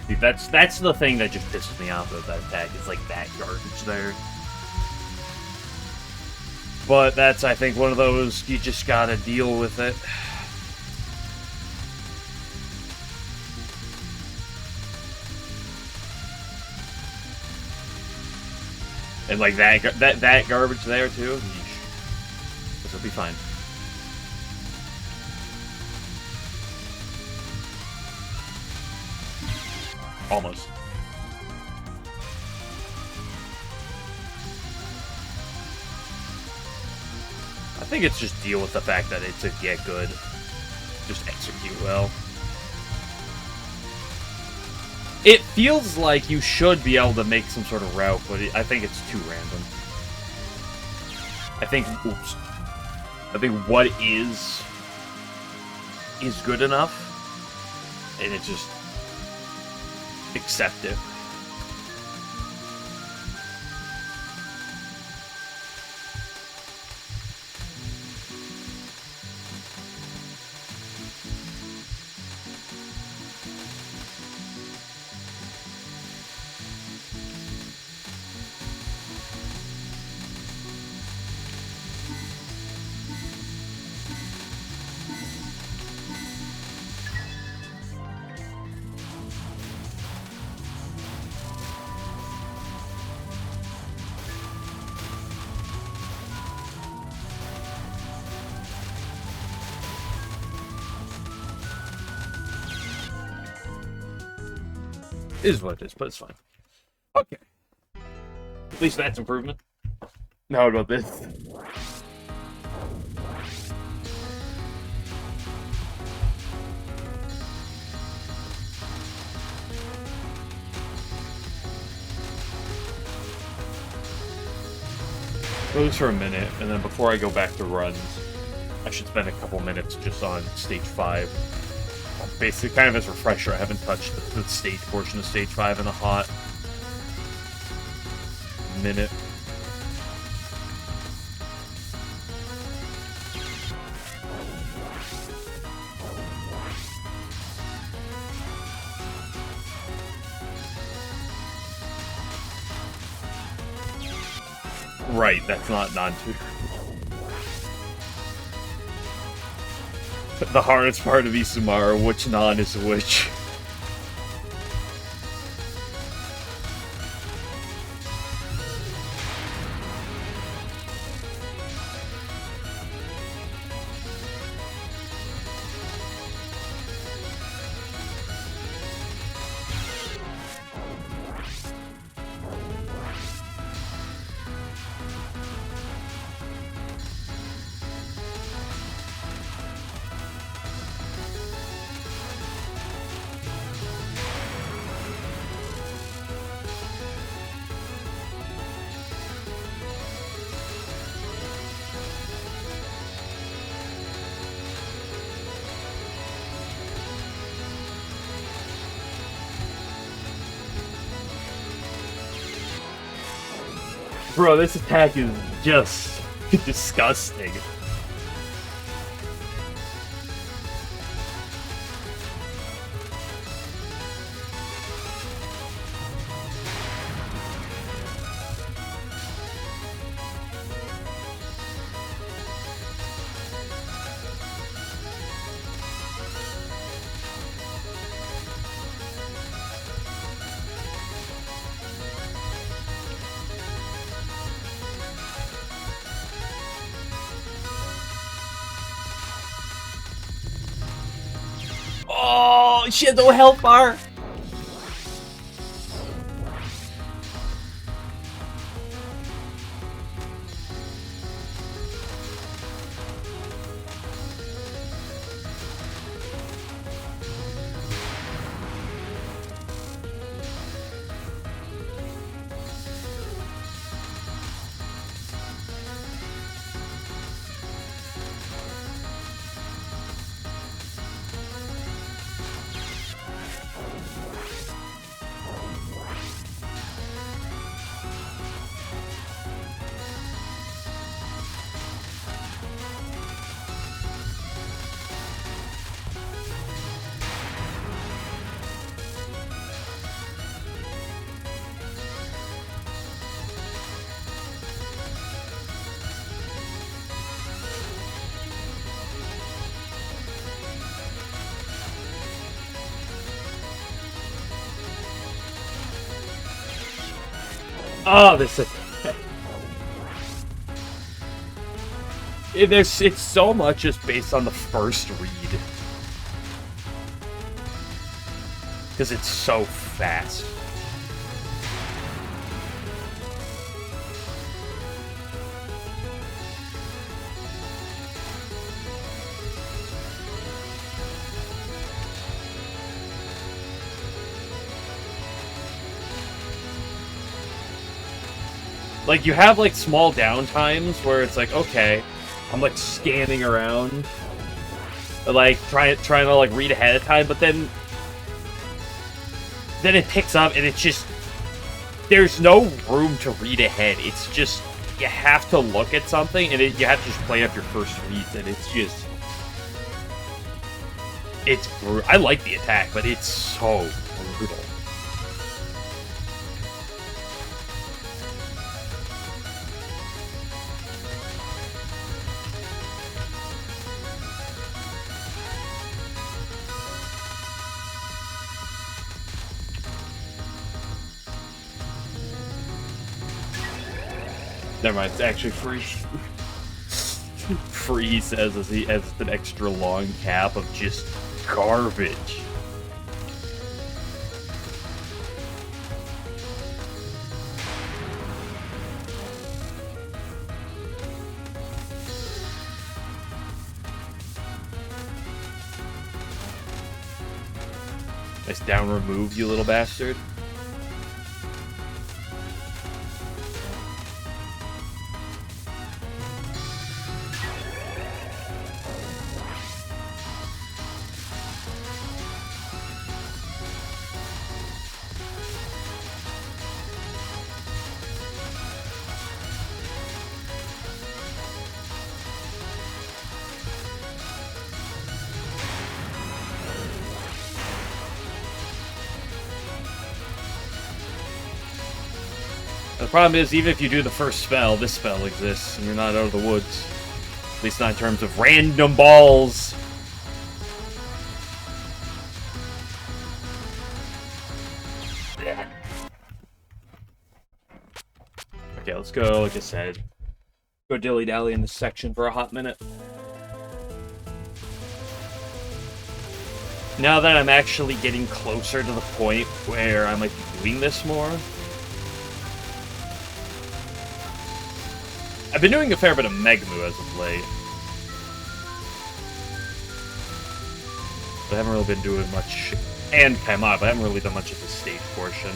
See, that's the thing that just pisses me off about that attack. It's like that garbage there. But that's, I think, one of those, you just gotta deal with it. And like that garbage there too. Yeesh. This will be fine. Almost. I think it's just deal with the fact that it's a get good. Just execute well. It feels like you should be able to make some sort of route, but I think it's too random. I think what is good enough, and it just accept it. Is what it is, but it's fine. Okay. At least that's improvement. Now what about this? Go this for a minute, and then before I go back to runs, I should spend a couple minutes just on Stage 5. Basically, kind of as a refresher, I haven't touched the stage portion of Stage 5 in a hot minute. Right, that's not non-tutor. The hardest part of Isumara, which non is which. Bro, this attack is just disgusting. Oh, she had no health bar. Oh, this is... It's so much just based on the first read. Because it's so fast. Like, you have, like, small downtimes where it's like, okay, I'm, like, scanning around, like, trying to, like, read ahead of time, but then it picks up, and it's just, there's no room to read ahead. It's just, you have to look at something, and you have to just play up your first reads, and it's just, it's brutal. I like the attack, but it's so brutal. Never mind, it's actually free. Free says as he has an extra long cap of just garbage. Nice down remove, you little bastard. The problem is, even if you do the first spell, this spell exists, and you're not out of the woods. At least not in terms of random balls. Okay, let's go, like I said, go dilly-dally in this section for a hot minute. Now that I'm actually getting closer to the point where I might be doing this more, I've been doing a fair bit of Megmu as of late. But I haven't really been doing much, and Kaima, but I haven't really done much of the stage portion.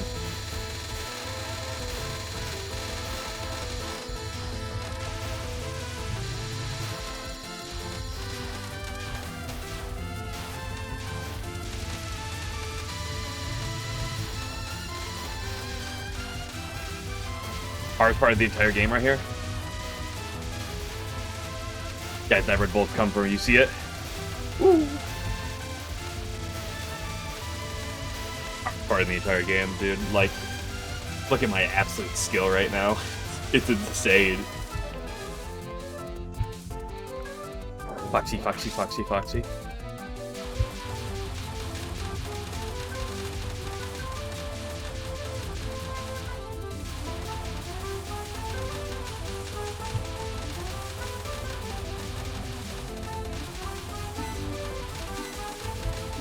hardest part of the entire game right here. Guys, that red bolt come from. You see it? Woo. Part of the entire game, dude. Like, look at my absolute skill right now. It's insane. Foxy, Foxy, Foxy, Foxy.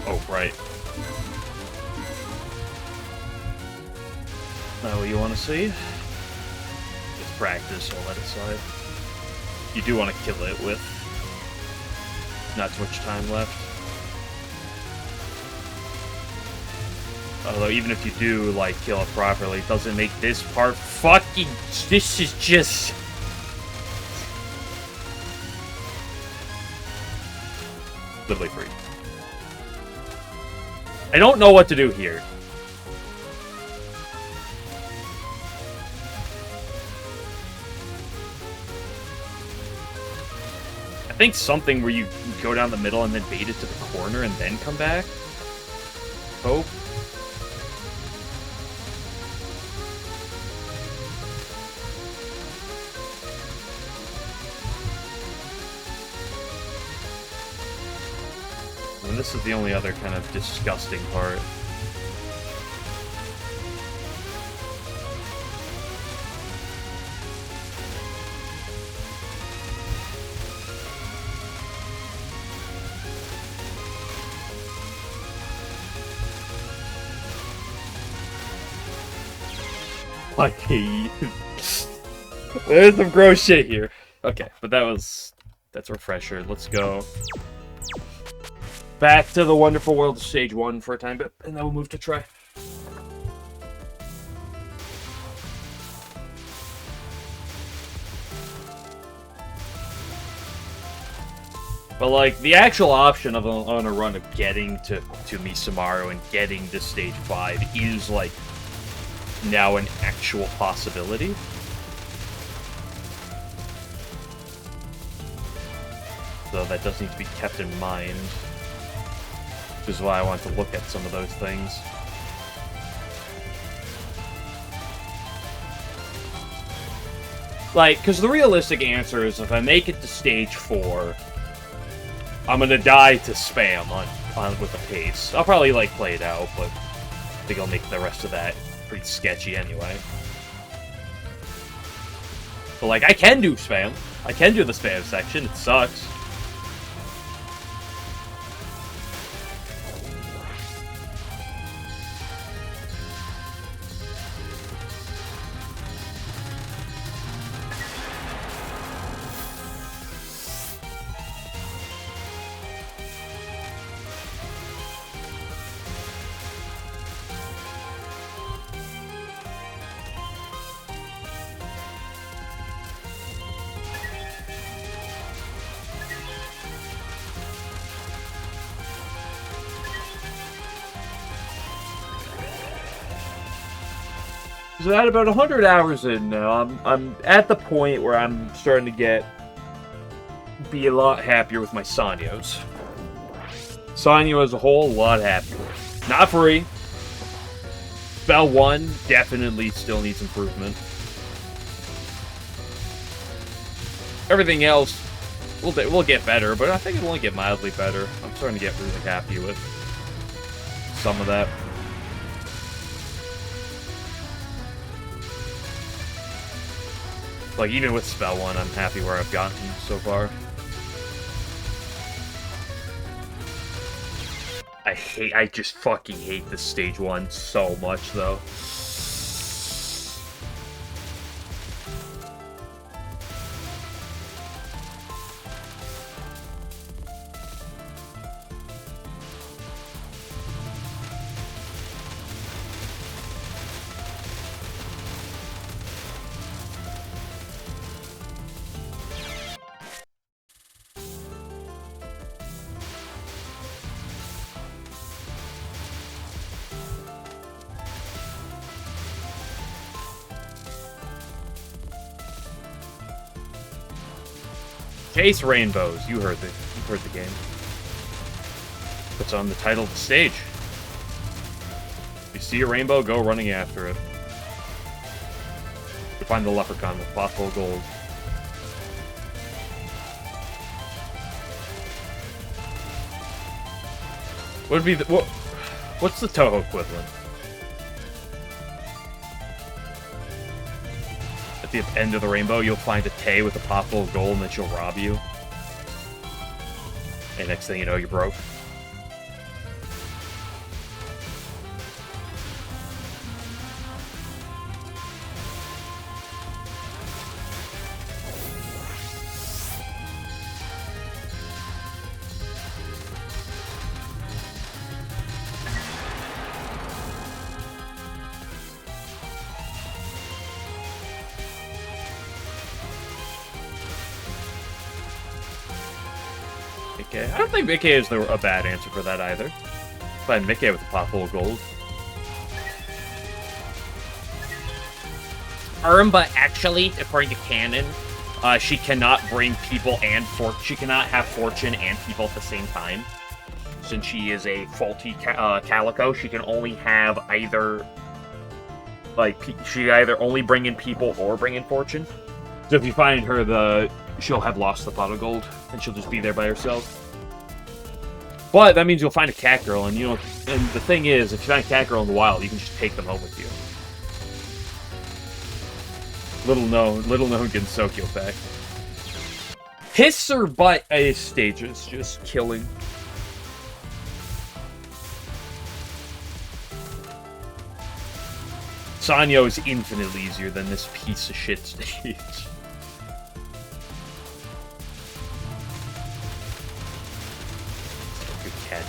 Oh, right. Now what you want to see? Just practice all that aside. You do want to kill it with not too much time left. Although even if you do, like, kill it properly, it doesn't make this part fucking... This is just... literally free. I don't know what to do here. I think something where you go down the middle and then bait it to the corner and then come back. Hope. And this is the only other kind of disgusting part. Like, there's some gross shit here. Okay, but that's a refresher. Let's go back to the wonderful world of Stage 1 for a time, and then we'll move to try. But, like, the actual option of on a run of getting to Misamaru and getting to Stage 5 is, like, now an actual possibility. So that does need to be kept in mind. Which is why I want to look at some of those things. Like, because the realistic answer is if I make it to Stage 4, I'm gonna die to spam on with the pace. I'll probably, like, play it out, but I think I'll make the rest of that pretty sketchy anyway. But, like, I can do spam. I can do the spam section. It sucks. So at about 100 hours in now, I'm at the point where I'm starting to be a lot happier with my Sanyos. Sanyo as a whole, a lot happier. Not free. Spell 1 definitely still needs improvement. Everything else will get better, but I think it'll only get mildly better. I'm starting to get really happy with some of that. Like, even with Spell 1, I'm happy where I've gotten so far. I just fucking hate this Stage 1 so much, though. Chase rainbows. You heard the game. Puts on the title of the stage. You see a rainbow, go running after it. To find the leprechaun with pot full of gold. What would be the what's the Touhou equivalent? At the end of the rainbow, you'll find a Tay with a pot full of gold, and then she'll rob you. And next thing you know, you're broke. I don't think Mickey is a bad answer for that either. Find Mickey with a pot full of gold. But actually, according to canon, she cannot bring people and she cannot have fortune and people at the same time. Since she is a faulty calico, she can only have either she either only bring in people or bring in fortune. So if you find her, she'll have lost the pot of gold, and she'll just be there by herself. But that means you'll find a cat girl, and and the thing is, if you find a cat girl in the wild, you can just take them home with you. Little known Gensokyo fact. Hiss or butt stages, just killing. Sanyo is infinitely easier than this piece of shit stage.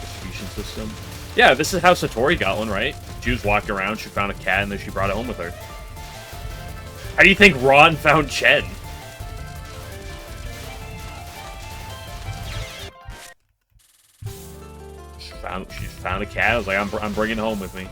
Distribution system. Yeah, this is how Satori got one, right? She was walking around, she found a cat, and then she brought it home with her. How do you think Ron found Chen? She found a cat. I was like, I'm bringing it home with me.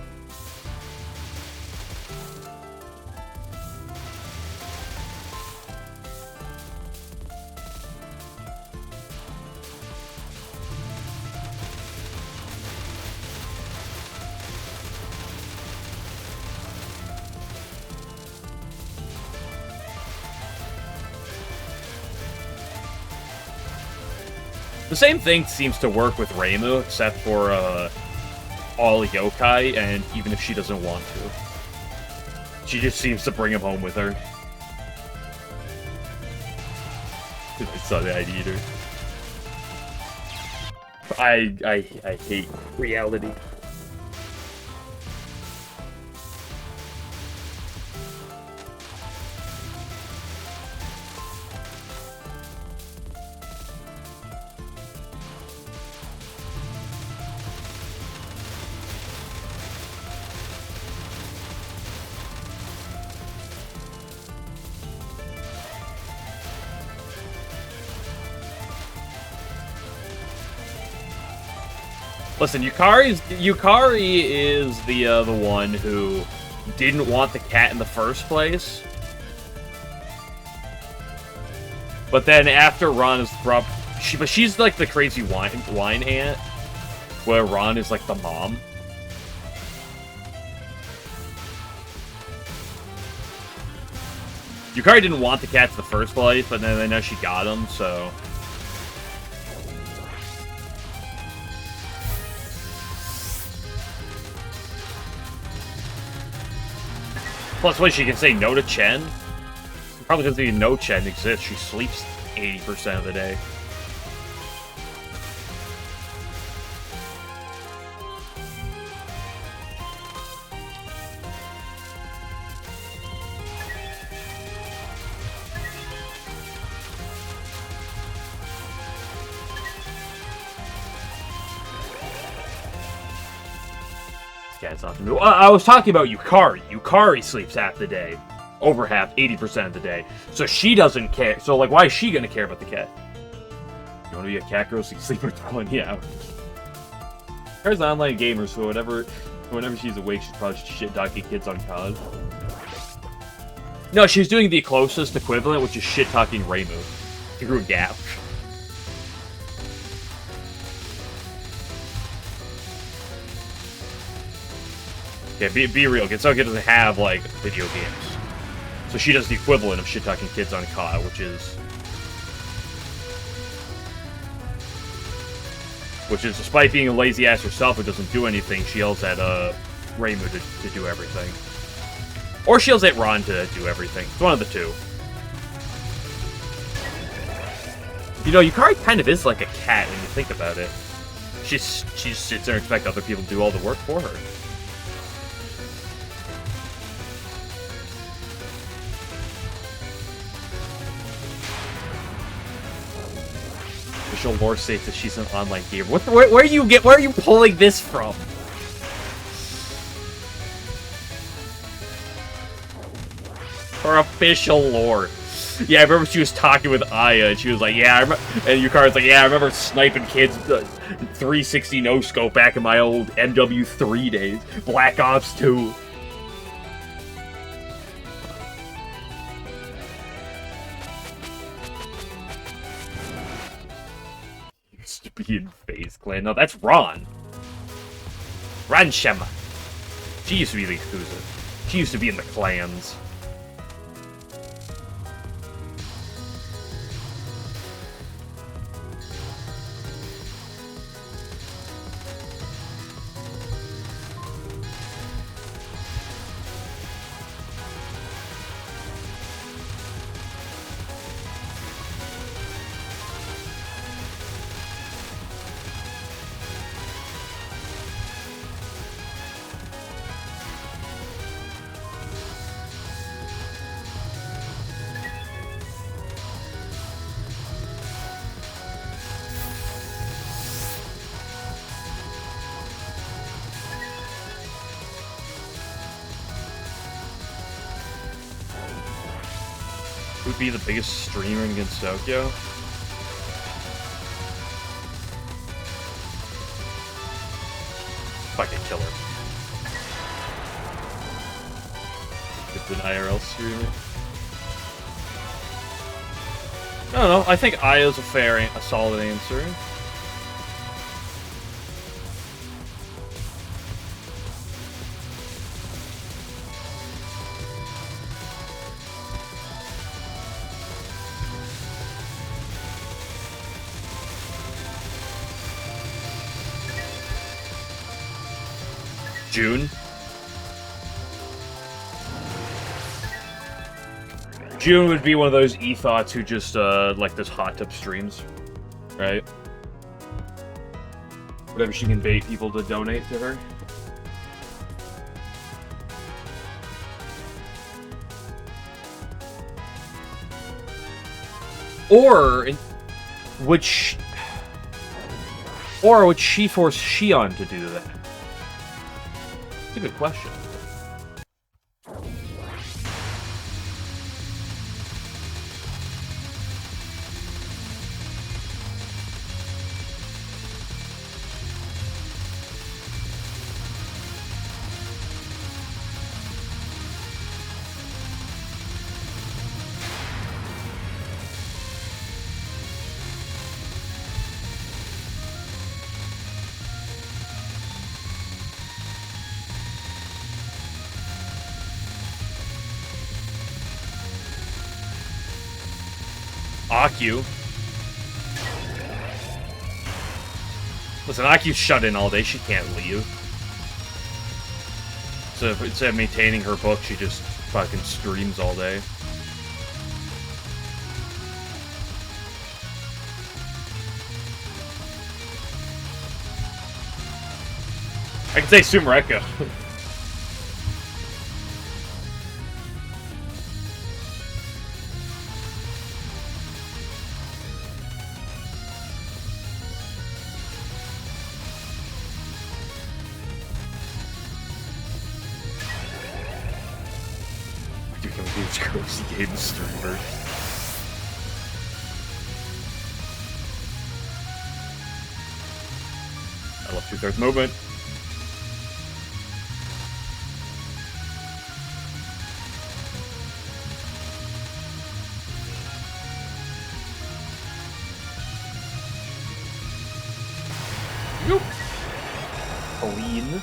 The same thing seems to work with Reimu, except for all yokai, and even if she doesn't want to. She just seems to bring him home with her. I saw the I'd eat her. I hate reality. Listen, Yukari is the one who didn't want the cat in the first place. But then after Ron is brought, she's like the crazy wine aunt, where Ron is like the mom. Yukari didn't want the cats in the first place, but then now she got them, so. Plus, wait, she can say no to Chen? Probably doesn't even know Chen exists. She sleeps 80% of the day. I was talking about Yukari. Yukari sleeps half the day. Over half, 80% of the day. So she doesn't care. So, like, why is she gonna care about the cat? You wanna be a cat girl so you can sleep for 20 hours? There's an online gamer, so whenever she's awake, she's probably shit-talking kids on COD. No, she's doing the closest equivalent, which is shit-talking Reimu. Through a gap. Okay, be real. Getsuke doesn't have, like, video games. So she does the equivalent of shit-talking kids on Ka, which is, despite being a lazy ass herself who doesn't do anything, she yells at, Reimu to do everything. Or she yells at Ron to do everything. It's one of the two. You know, Yukari kind of is like a cat when you think about it. She sits there and expects other people to do all the work for her. Official lore states that she's an online gamer. Where are you pulling this from? Her official lore. Yeah, I remember she was talking with Aya, and she was like, yeah, and Yukari's like, yeah, I remember sniping kids 360 no-scope back in my old MW3 days. Black Ops 2. Used to be in FaZe Clan. No, that's Ron. Ron Shema. She used to be the Yakuza. She used to be in the clans. Who'd be the biggest streamer against Tokyo? Fucking killer. It's an IRL streamer. I don't know. I think Aya's a solid answer. June. June would be one of those e-thoughts who just, like those hot tub streams, right? Whatever she can bait people to donate to her. Or would she force Shion to do that? It's a good question. Aku. Listen, Aku's shut in all day. She can't leave. So instead of maintaining her book, she just fucking streams all day. I can say Sumereka. Cozy game streamer. I love 2/3 movement. Yoop. Clean.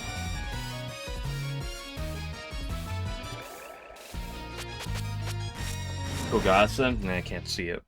Kogasa? Nah, I can't see it.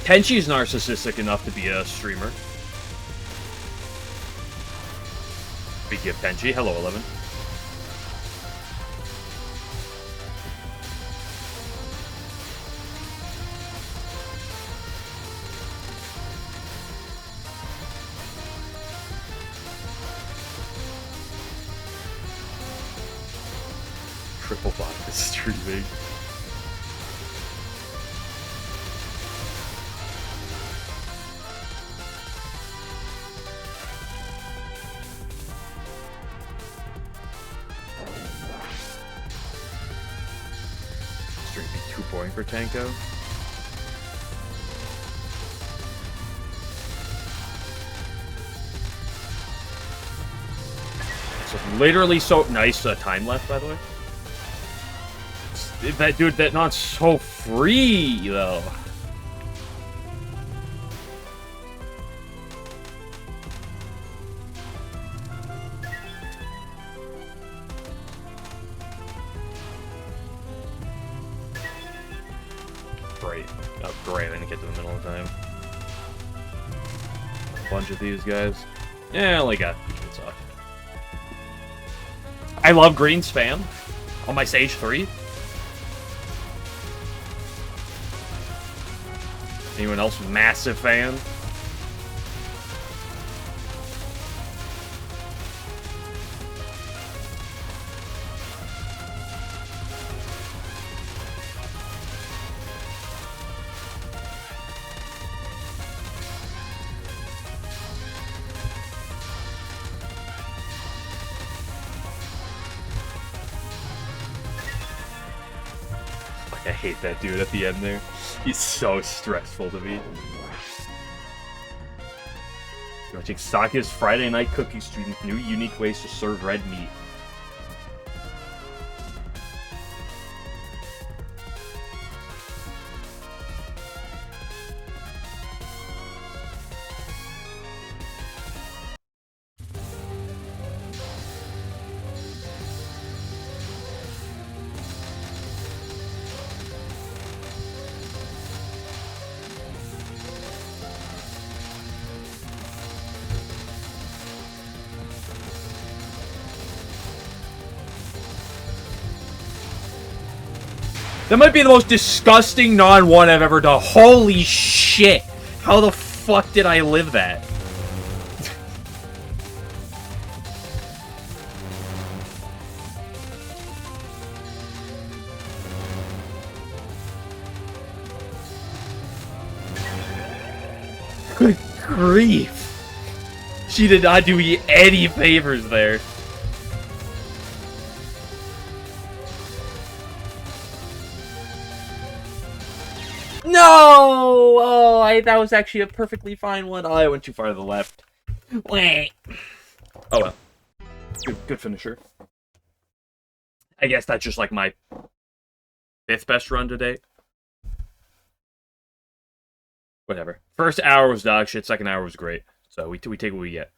Tenchi's narcissistic enough to be a streamer. Speaking of Tenchi, hello 11. Triple vodka streaming. Too boring for Tanko. So literally so nice time left, by the way. That dude, that not so free though. Great. Oh, great. I didn't get to the middle of the time. A bunch of these guys. Yeah, I only got it's off. I love green spam on my Sage 3. Anyone else massive fan? I hate that dude at the end there. He's so stressful to me. Watching Saka's Friday night cooking stream, new unique ways to serve red meat. That might be the most disgusting non-1 I've ever done. Holy shit! How the fuck did I live that? Good grief! She did not do me any favors there. No! Oh, that was actually a perfectly fine one. Oh, I went too far to the left. Wait. Oh well. Good finisher. I guess that's just like my 5th best run to date. Whatever. First hour was dog shit. Second hour was great. So we take what we get.